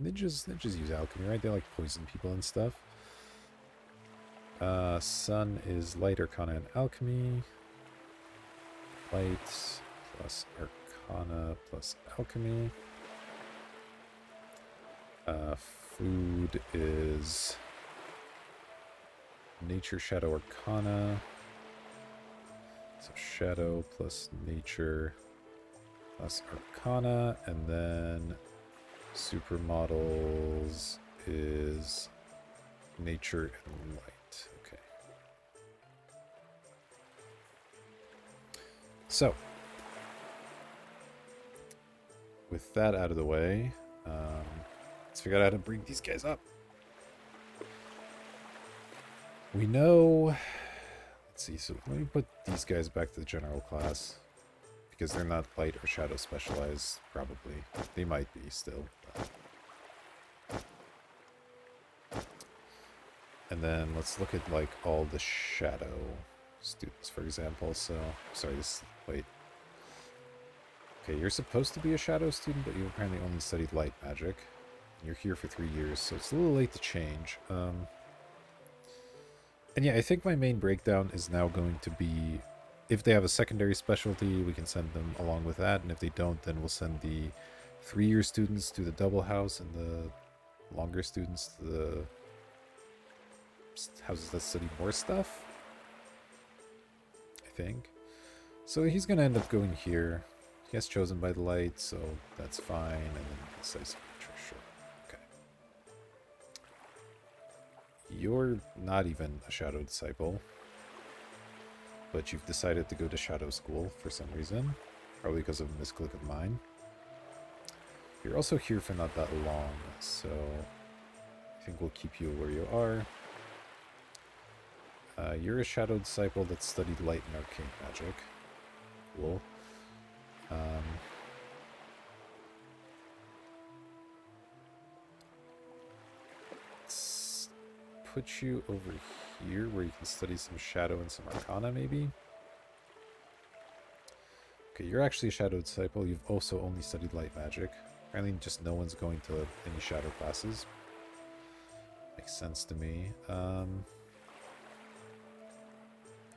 Ninjas use alchemy, right? They like poison people and stuff. Sun is light, arcana, and alchemy. Light plus arcana plus alchemy. Food is Nature, Shadow, Arcana. So Shadow plus Nature plus Arcana, and then Supermodels is Nature and Light. Okay. So, with that out of the way, let's figure out how to bring these guys up. We know... Let's see, so let me put these guys back to the general class. Because they're not light or shadow specialized, probably. They might be still. But... And then let's look at, like, all the shadow students, for example. So, sorry, wait. Okay, you're supposed to be a shadow student, but you apparently only studied light magic. You're here for 3 years, so it's a little late to change. And yeah, I think my main breakdown is now going to be, if they have a secondary specialty, we can send them along with that, and if they don't, then we'll send the 3-year students to the double house and the longer students to the houses that study more stuff, I think. So he's going to end up going here. He gets chosen by the light, so that's fine, and then he studies sure. You're not even a Shadow Disciple, but you've decided to go to Shadow School for some reason, probably because of a misclick of mine. You're also here for not that long, so I think we'll keep you where you are. You're a Shadow Disciple that studied Light and Arcane Magic. Cool. Put you over here where you can study some Shadow and some Arcana, maybe? Okay, you're actually a Shadow Disciple. You've also only studied Light Magic. Apparently just no one's going to any Shadow classes. Makes sense to me.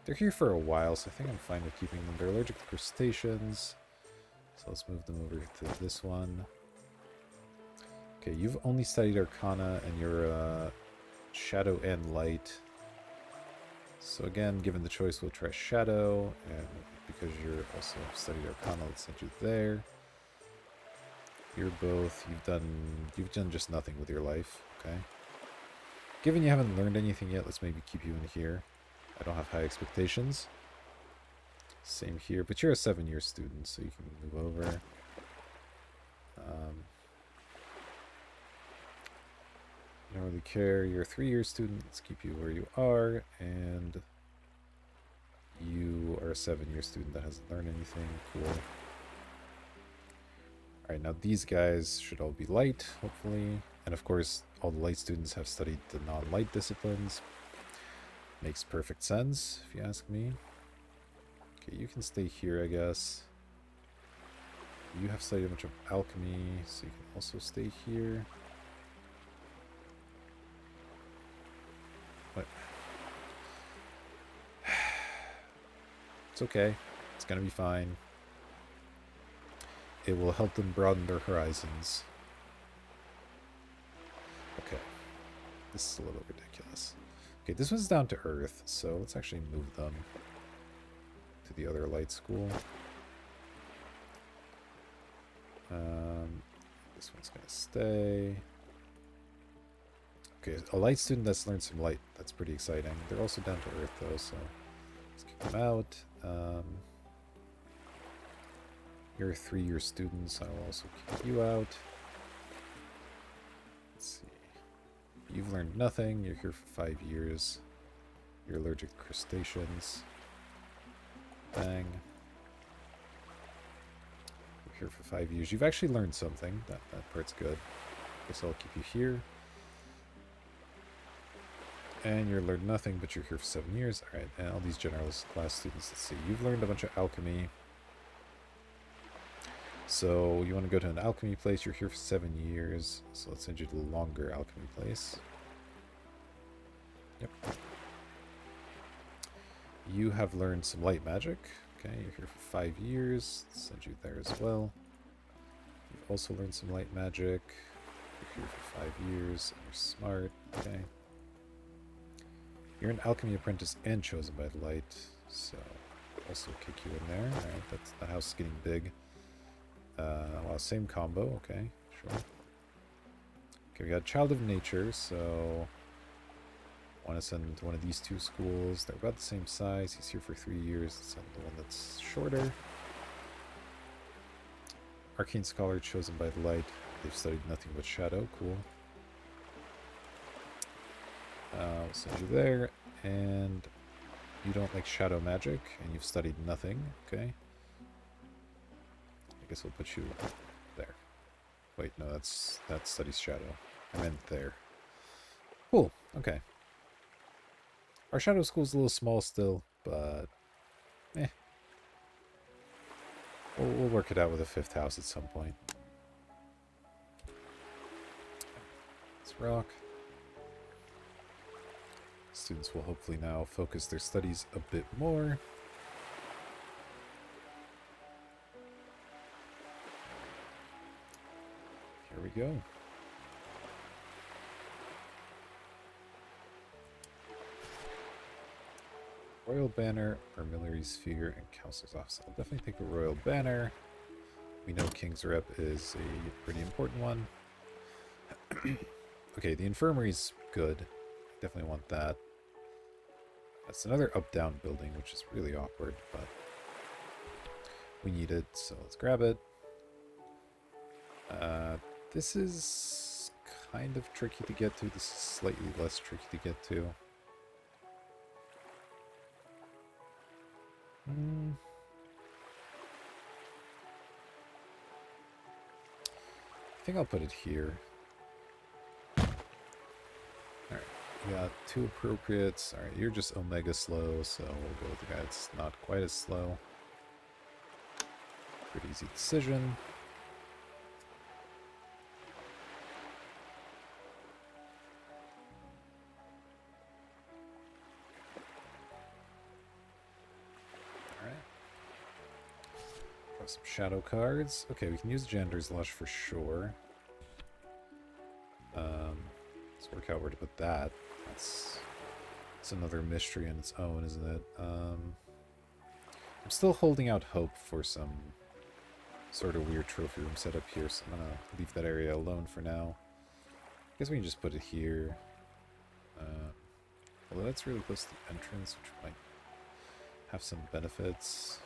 They're here for a while, so I think I'm fine with keeping them. They're allergic to crustaceans. So let's move them over to this one. Okay, you've only studied Arcana, and you're Shadow and Light. So again, given the choice, we'll try Shadow, and because you're also studied Arcana, let's send you there. You're both, you've done just nothing with your life, okay? Given you haven't learned anything yet, let's maybe keep you in here. I don't have high expectations. Same here, but you're a 7-year student, so you can move over. I don't really care. You're a 3-year student. Let's keep you where you are. And you are a 7-year student that hasn't learned anything. Cool. Alright, now these guys should all be light, hopefully. And of course, all the light students have studied the non-light disciplines. Makes perfect sense, if you ask me. Okay, you can stay here, I guess. You have studied a bunch of alchemy, so you can also stay here. What? It's okay. It's gonna be fine. It will help them broaden their horizons. Okay. This is a little ridiculous. Okay, this one's down to Earth, so let's actually move them to the other light school. This one's gonna stay. Okay, a light student that's learned some light. That's pretty exciting. They're also down to Earth, though, so let's kick them out. You're 3-year students. I will also kick you out. Let's see. You've learned nothing. You're here for 5 years. You're allergic to crustaceans. Bang. You're here for 5 years. You've actually learned something. That part's good. Guess I'll keep you here. And you're learned nothing, but you're here for 7 years. Alright, and all these generalist class students, let's see. You've learned a bunch of alchemy. So you want to go to an alchemy place. You're here for 7 years. So let's send you to the longer alchemy place. Yep. You have learned some light magic. Okay, you're here for 5 years. Let's send you there as well. You've also learned some light magic. You're here for 5 years, and you're smart. Okay. You're an Alchemy Apprentice and chosen by the light, so also kick you in there. Alright, that's the house is getting big. Well, same combo. Okay, sure. Okay, we got Child of Nature, so want to send one of these two schools. They're about the same size. He's here for 3 years. Let's send the one that's shorter. Arcane Scholar chosen by the light. They've studied nothing but shadow. Cool. We'll send you there. And you don't like shadow magic, and you've studied nothing. Okay. I guess we'll put you there. Wait, no, that studies shadow. I meant there. Cool. Okay. Our shadow school's a little small still, but we'll work it out with a 5th house at some point. Let's rock. Students will hopefully now focus their studies a bit more. Here we go. Royal Banner, Armillary Sphere, and Counselor's Office. I'll definitely take a Royal Banner. We know King's Rep is a pretty important one. Okay, the Infirmary's good. Definitely want that. That's another up-down building, which is really awkward, but we need it, so let's grab it. This is kind of tricky to get to. This is slightly less tricky to get to. I think I'll put it here. Alright, we got 2 appropriates. Alright, you're just Omega slow, so we'll go with the guy that's not quite as slow. Pretty easy decision. Some shadow cards. Okay, we can use Jander's Lush for sure. Let's work out where to put that. That's another mystery in its own, isn't it? I'm still holding out hope for some sort of weird trophy room setup here, so I'm gonna leave that area alone for now. I guess we can just put it here. Although that's really close to the entrance, which might have some benefits.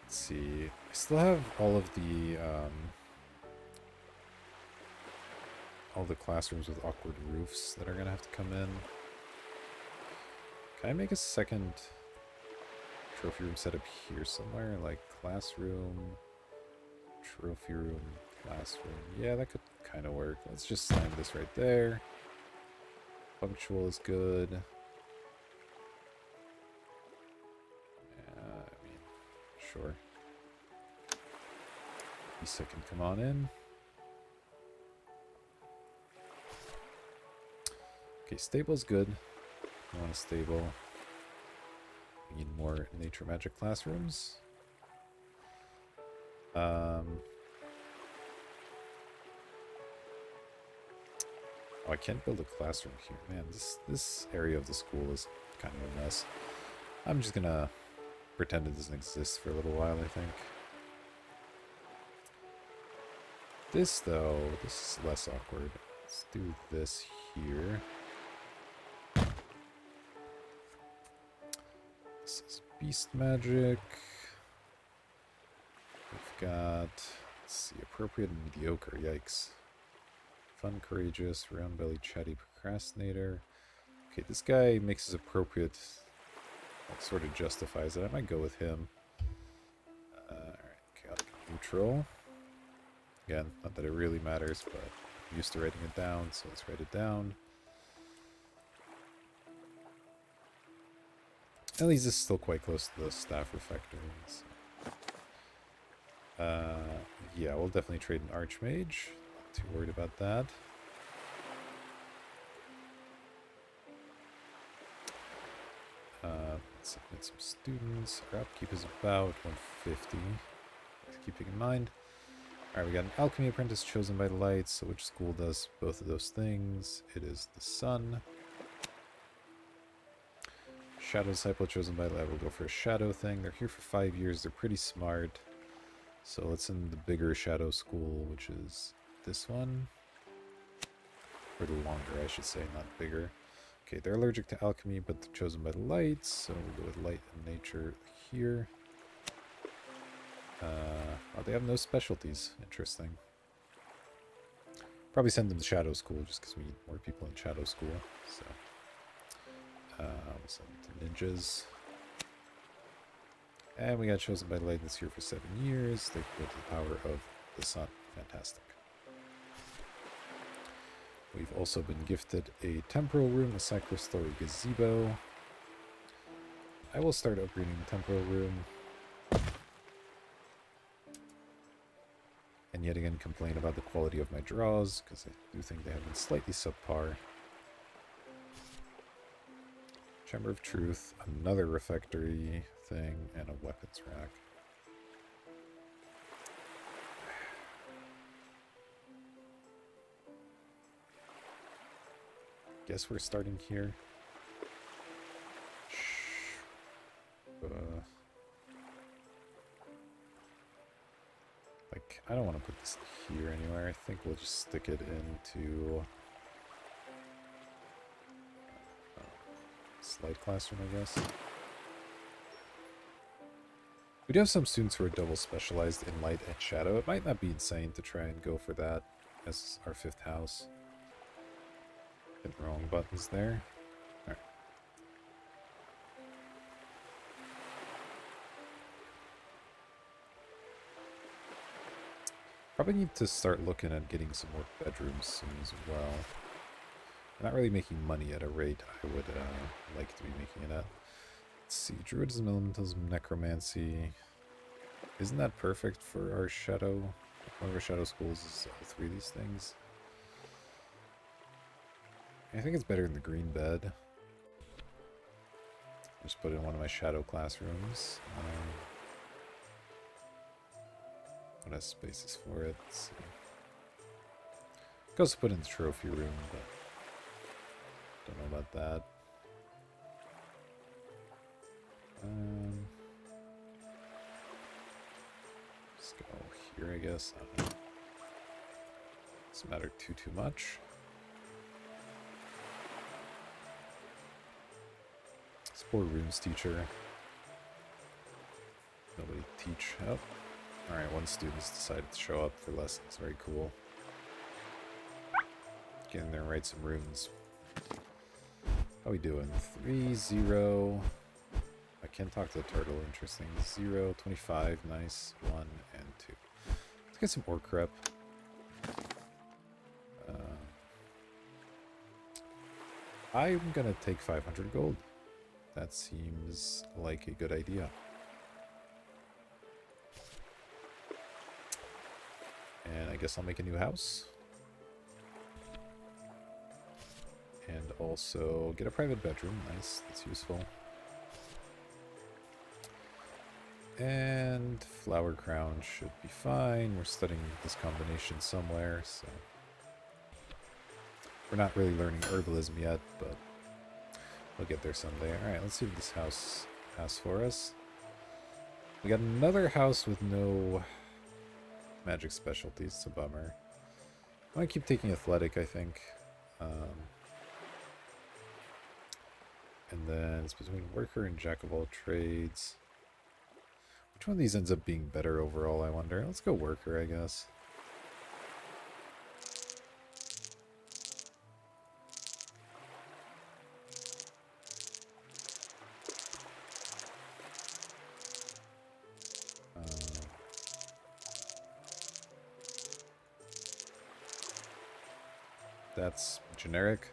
Let's see. I still have all the classrooms with awkward roofs that are gonna have to come in. Can I make a second trophy room setup here somewhere? Like classroom, trophy room, classroom. Yeah, that could kind of work. Let's just slam this right there. Punctual is good. Sure. Lisa can come on in. Okay, stable's good. We want a stable. We need more nature magic classrooms. Oh, I can't build a classroom here. Man, this area of the school is kind of a mess. I'm just gonna pretend it doesn't exist for a little while, I think. This, though, this is less awkward. Let's do this here. This is beast magic. We've got, let's see, appropriate and mediocre. Yikes. Fun, courageous, round-bellied, chatty procrastinator. Okay, this guy makes his appropriate, like, sort of justifies it. I might go with him. Alright, chaotic neutral. Again, not that it really matters, but I'm used to writing it down, so let's write it down. At least this is still quite close to the staff refectory. So. Yeah, we'll definitely trade an Archmage. Not too worried about that. Let's submit some students. Our upkeep is about 150. Keeping in mind. Alright, we got an Alchemy Apprentice chosen by the light, so which school does both of those things? It is the sun. Shadow Disciple chosen by the light. We'll go for a shadow thing. They're here for 5 years. They're pretty smart. So let's send the bigger shadow school, which is this one. Or the longer, I should say, not bigger. Okay, they're allergic to alchemy, but they're chosen by the light, so we'll go with light and nature here. Oh, they have no specialties. Interesting. Probably send them to Shadow School just because we need more people in Shadow School. So, we'll send them to ninjas. And we got chosen by the light that's here for 7 years. They go to the power of the sun. Fantastic. We've also been gifted a temporal room, a cyclostory gazebo. I will start upgrading the temporal room. And yet again complain about the quality of my draws, because I do think they have been slightly subpar. Chamber of Truth, another refectory thing, and a weapons rack. Guess we're starting here. Like, I don't want to put this here anywhere. I think we'll just stick it into slide classroom, I guess. We do have some students who are double specialized in light and shadow. It might not be insane to try and go for that as our 5th house. Hit the wrong buttons there. Alright. Probably need to start looking at getting some more bedrooms soon as well. I'm not really making money at a rate I would like to be making it at. Let's see, Druidism, Elementalism, Necromancy. Isn't that perfect for our shadow? One of our shadow schools is all 3 of these things. I think it's better in the green bed. Just put it in one of my shadow classrooms. What has spaces for it? Let's see. Could also put it in the trophy room, but don't know about that. Let's go here, I guess. I don't know. Doesn't matter too much. Sport rooms teacher. Nobody teach. Oh. Alright, 1 student's decided to show up for lessons. Very cool. Get in there and write some runes. How we doing? 3, 0. I can talk to the turtle. Interesting. 0, 25. Nice. 1 and 2. Let's get some orc rep. I'm gonna take 500 gold. That seems like a good idea. And I guess I'll make a new house. And also get a private bedroom. Nice, that's useful. And flower crown should be fine. We're studying this combination somewhere, so we're not really learning herbalism yet, but we'll get there someday. Alright, let's see what this house has for us. We got another house with no magic specialties. It's a bummer. I'm gonna keep taking athletic, I think. And then it's between worker and jack of all trades. Which one of these ends up being better overall, I wonder? Let's go worker, I guess. That's generic.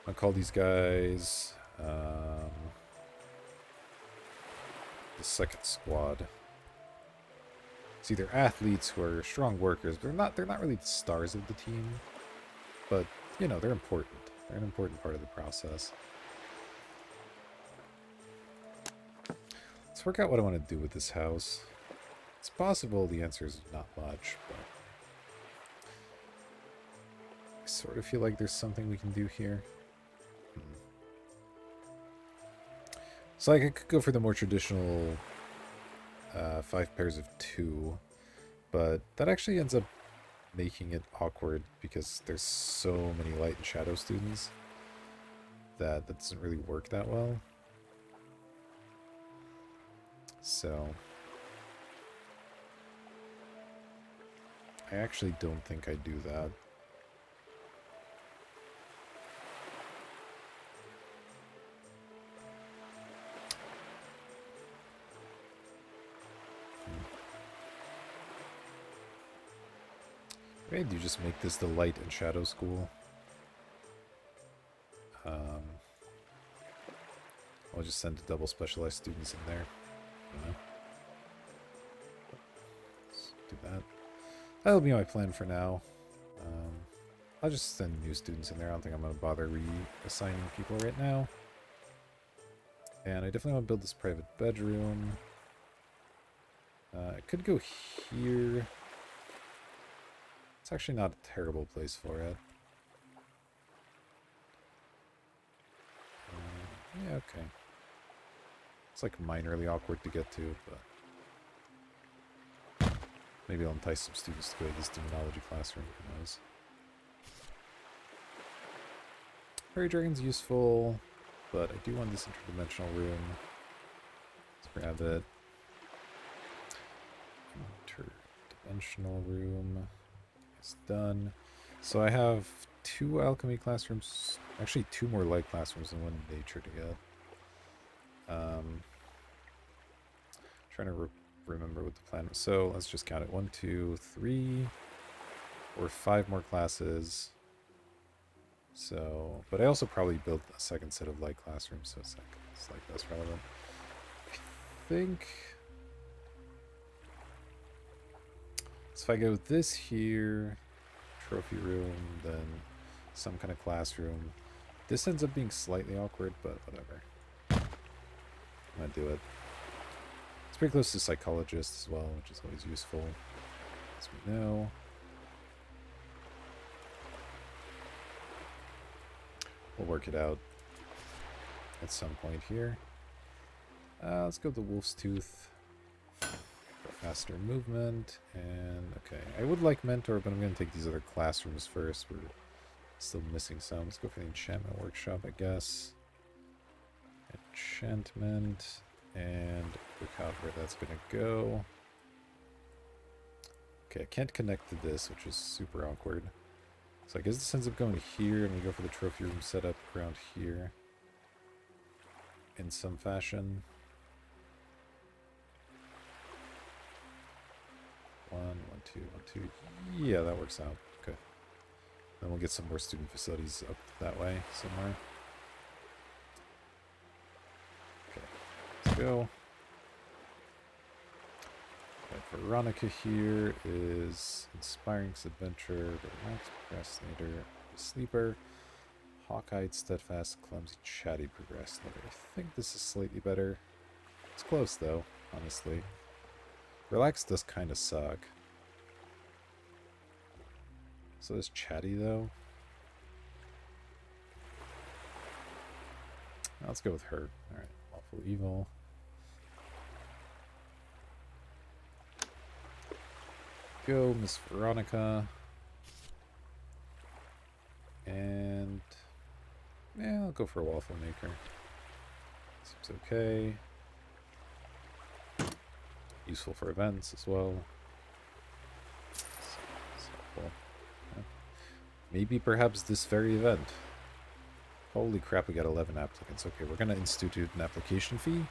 I'll call these guys the second squad. See, they're athletes who are strong workers, but they're not really the stars of the team. But, you know, they're important. They're an important part of the process. Let's work out what I want to do with this house. It's possible the answer is not much, but I sort of feel like there's something we can do here. So like I could go for the more traditional 5 pairs of 2, but that actually ends up making it awkward because there's so many light and shadow students that doesn't really work that well. So I actually don't think I'd do that. Maybe do you just make this the light and shadow school? I'll just send double specialized students in there. Let's do that. That'll be my plan for now. I'll just send new students in there. I don't think I'm going to bother reassigning people right now. And I definitely want to build this private bedroom. I could go here. It's actually not a terrible place for it. Yeah, okay. It's like minorly awkward to get to, but maybe I'll entice some students to go to this Demonology classroom, who knows. Fairy Dragon's useful, but I do want this interdimensional room. Let's grab it. Interdimensional room is done. So I have 2 alchemy classrooms, actually 2 more light classrooms and 1 nature to get. Trying to remember what the plan was. So let's just count it. 1, 2, 3, or 5 more classes. So, but I also probably built a second set of light classrooms, so it's like less relevant. I think. So if I go this here, trophy room, then some kind of classroom. This ends up being slightly awkward, but whatever. I'm gonna do it. It's pretty close to psychologist as well, which is always useful, as we know. We'll work it out at some point here. Let's go with the Wolf's Tooth for faster movement. And okay, I would like Mentor, but I'm going to take these other classrooms first. We're still missing some. Let's go for the Enchantment Workshop, I guess. Enchantment, and look out where that's going to go. Okay, I can't connect to this, which is super awkward. So I guess this ends up going here, and we go for the trophy room setup around here in some fashion. 1, 1, 2, 1, 2. Yeah, that works out. Okay. Then we'll get some more student facilities up that way somewhere. Okay, let's go. Veronica here is Inspiring Adventure, Relaxed Procrastinator, Sleeper, Hawk-Eyed, Steadfast, Clumsy, Chatty Procrastinator. I think this is slightly better. It's close though, honestly. Relaxed does kind of suck. So is Chatty though. Let's go with her. Alright, Awful Evil. Go, Miss Veronica. And yeah, I'll go for a Waffle Maker. Seems okay. Useful for events as well. So cool. Yeah. Maybe perhaps this very event. Holy crap, we got 11 applicants. Okay, we're gonna institute an application fee,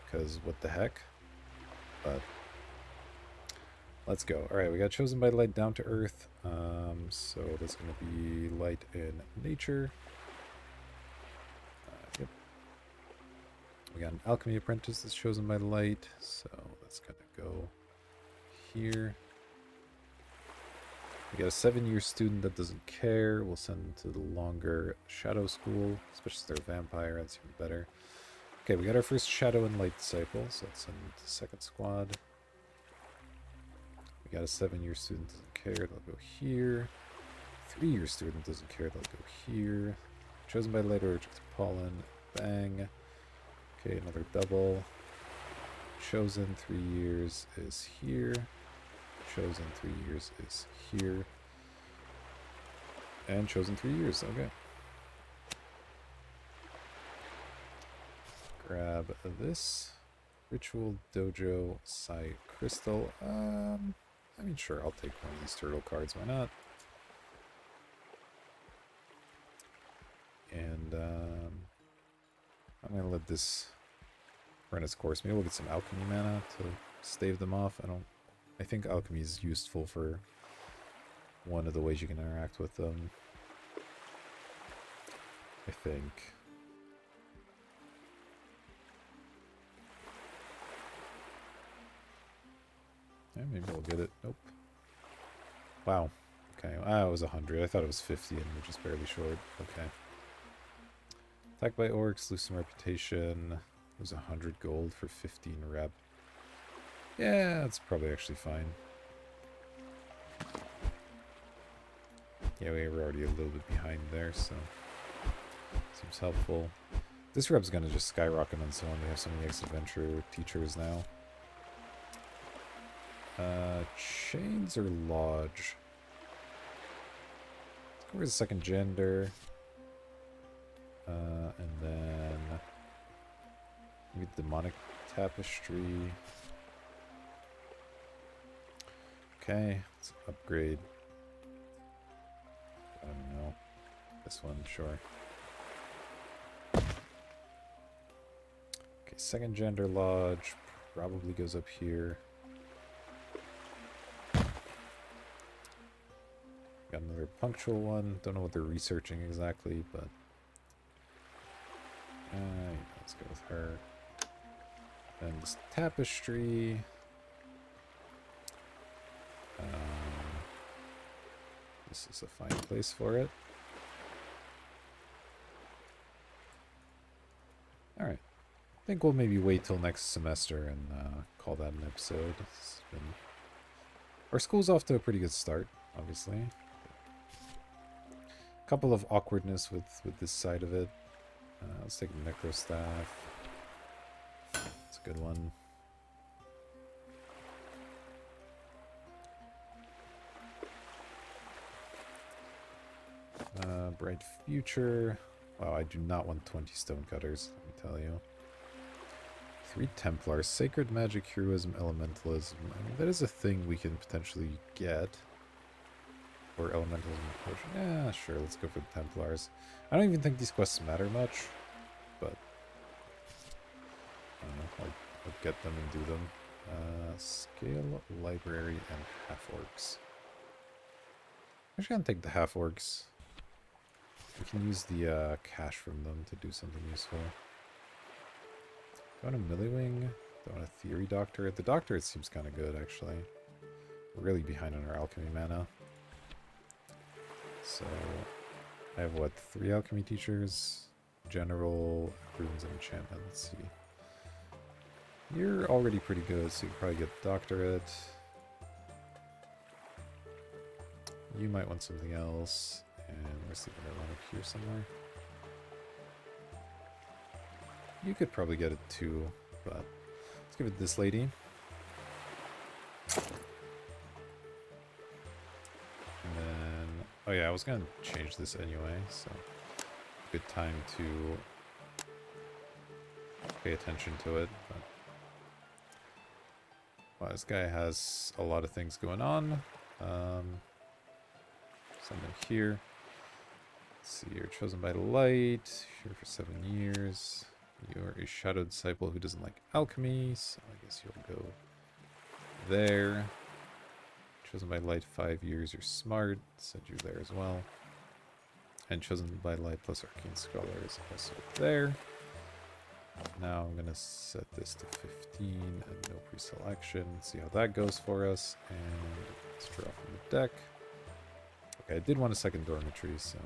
because what the heck. But let's go. Alright, we got Chosen by Light, Down to Earth. So that's going to be Light in Nature. Yep. We got an Alchemy Apprentice that's Chosen by Light. So that's going to go here. We got a 7-year student that doesn't care. We'll send them to the longer Shadow School, especially if they're a vampire. That's even better. Okay, we got our first Shadow and Light Disciple. So let's send the second squad. We got a 7-year student, doesn't care, they'll go here. 3-year student, doesn't care, they'll go here. Chosen by light or rejected pollen, bang. Okay, another double. Chosen 3 years is here. Chosen 3 years is here. And chosen 3 years, okay. Grab this. Ritual Dojo Psi Crystal. I mean, sure, I'll take one of these turtle cards, why not? And I'm gonna let this run its course. Maybe we'll get some alchemy mana to stave them off. I think alchemy is useful for one of the ways you can interact with them. I think. Yeah, maybe we'll get it. Nope. Wow. Okay, it was 100. I thought it was 50 and we're just barely short. Okay. Attack by orcs, lose some reputation. It was 100 gold for 15 rep. Yeah, that's probably actually fine. Yeah, we were already a little bit behind there, so seems helpful. This rep's gonna just skyrocket on someone. We have so many ex-adventure teachers now. Chains or lodge? Let's go for the second gender. And then maybe demonic tapestry. Okay, let's upgrade. I don't know. This one, sure. Okay, second gender lodge probably goes up here. Got another punctual one. Don't know what they're researching exactly, but let's go with her. And this tapestry. This is a fine place for it. Alright. I think we'll maybe wait till next semester and call that an episode. Our school's off to a pretty good start, obviously. A couple of awkwardness with this side of it. Let's take the Necro Staff. It's a good one. Bright Future. Wow, I do not want 20 Stonecutters, let me tell you. 3 Templars. Sacred Magic, Heroism, Elementalism. I mean, that is a thing we can potentially get. Or Elementalism Potion. Yeah, sure, let's go for the Templars. I don't even think these quests matter much, but I don't know, I'll get them and do them. Scale, Library, and Half-Orcs. I'm just gonna take the Half-Orcs. We can use the cash from them to do something useful. Do I want a Milliwing? Do I want a Theory Doctor? The Doctor, it seems kind of good, actually. We're really behind on our alchemy mana. So, I have, what, 3 alchemy teachers? General, runes, and enchantment. Let's see. You're already pretty good, so you can probably get the doctorate. You might want something else. And where's the other one? Up here somewhere? You could probably get it too, but let's give it to this lady. And then, oh yeah, I was gonna change this anyway, so good time to pay attention to it. But wow, this guy has a lot of things going on. Something here. Let's see, you're chosen by the light. Here for 7 years. You're a shadow disciple who doesn't like alchemy, so I guess you'll go there. Chosen by light 5 years, you're smart. Send you there as well. And chosen by light plus arcane scholar is also there. Now I'm gonna set this to 15 and no pre-selection. See how that goes for us. And let's draw from the deck. Okay, I did want a second dormitory, so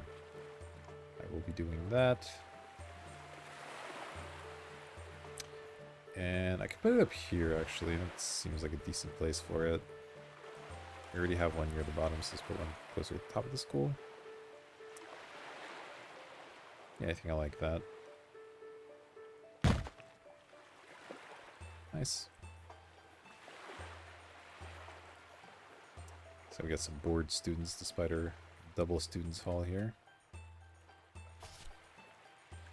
I will be doing that. And I can put it up here, actually, and it seems like a decent place for it. We already have one near the bottom, so let's put one closer to the top of the school. Yeah, I think I like that. Nice. So we got some bored students despite our double students hall here.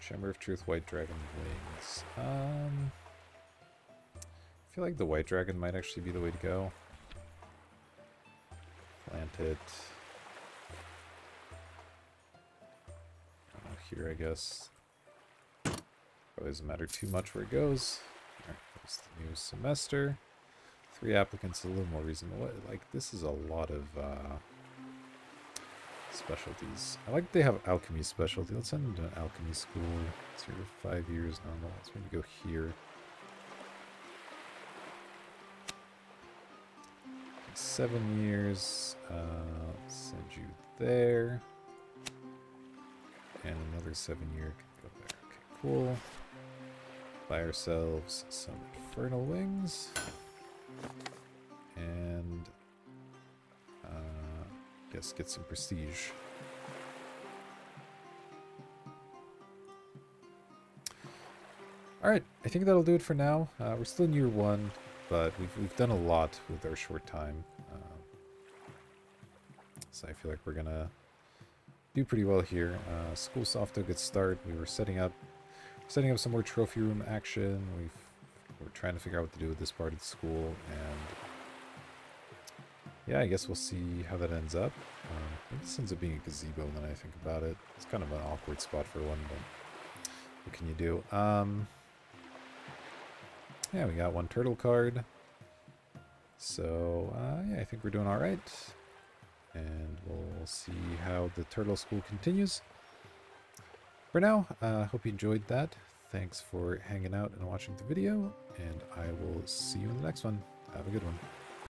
Chamber of Truth, White Dragon Wings. I feel like the White Dragon might actually be the way to go. Plant it. Here, I guess. Probably doesn't matter too much where it goes. Alright, there's the new semester. 3 applicants, a little more reasonable. Like, this is a lot of specialties. I like they have alchemy specialty. Let's send them to an alchemy school. It's here for 5 years normal. Let's maybe go here. 7 years. Send you there. And another 7-year can go there. Okay, cool. Buy ourselves some Infernal Wings. And guess get some prestige. Alright, I think that'll do it for now. We're still in year 1, but we've done a lot with our short time. So I feel like we're gonna do pretty well here. School's off to a good start. We were setting up some more trophy room action. We're trying to figure out what to do with this part of the school, and yeah, I guess we'll see how that ends up. This ends up being a gazebo when I think about it. It's kind of an awkward spot for one, but what can you do? Yeah, we got one turtle card. So, yeah, I think we're doing alright. And we'll see how the turtle school continues. For now, hope you enjoyed that. Thanks for hanging out and watching the video, and I will see you in the next one. Have a good one.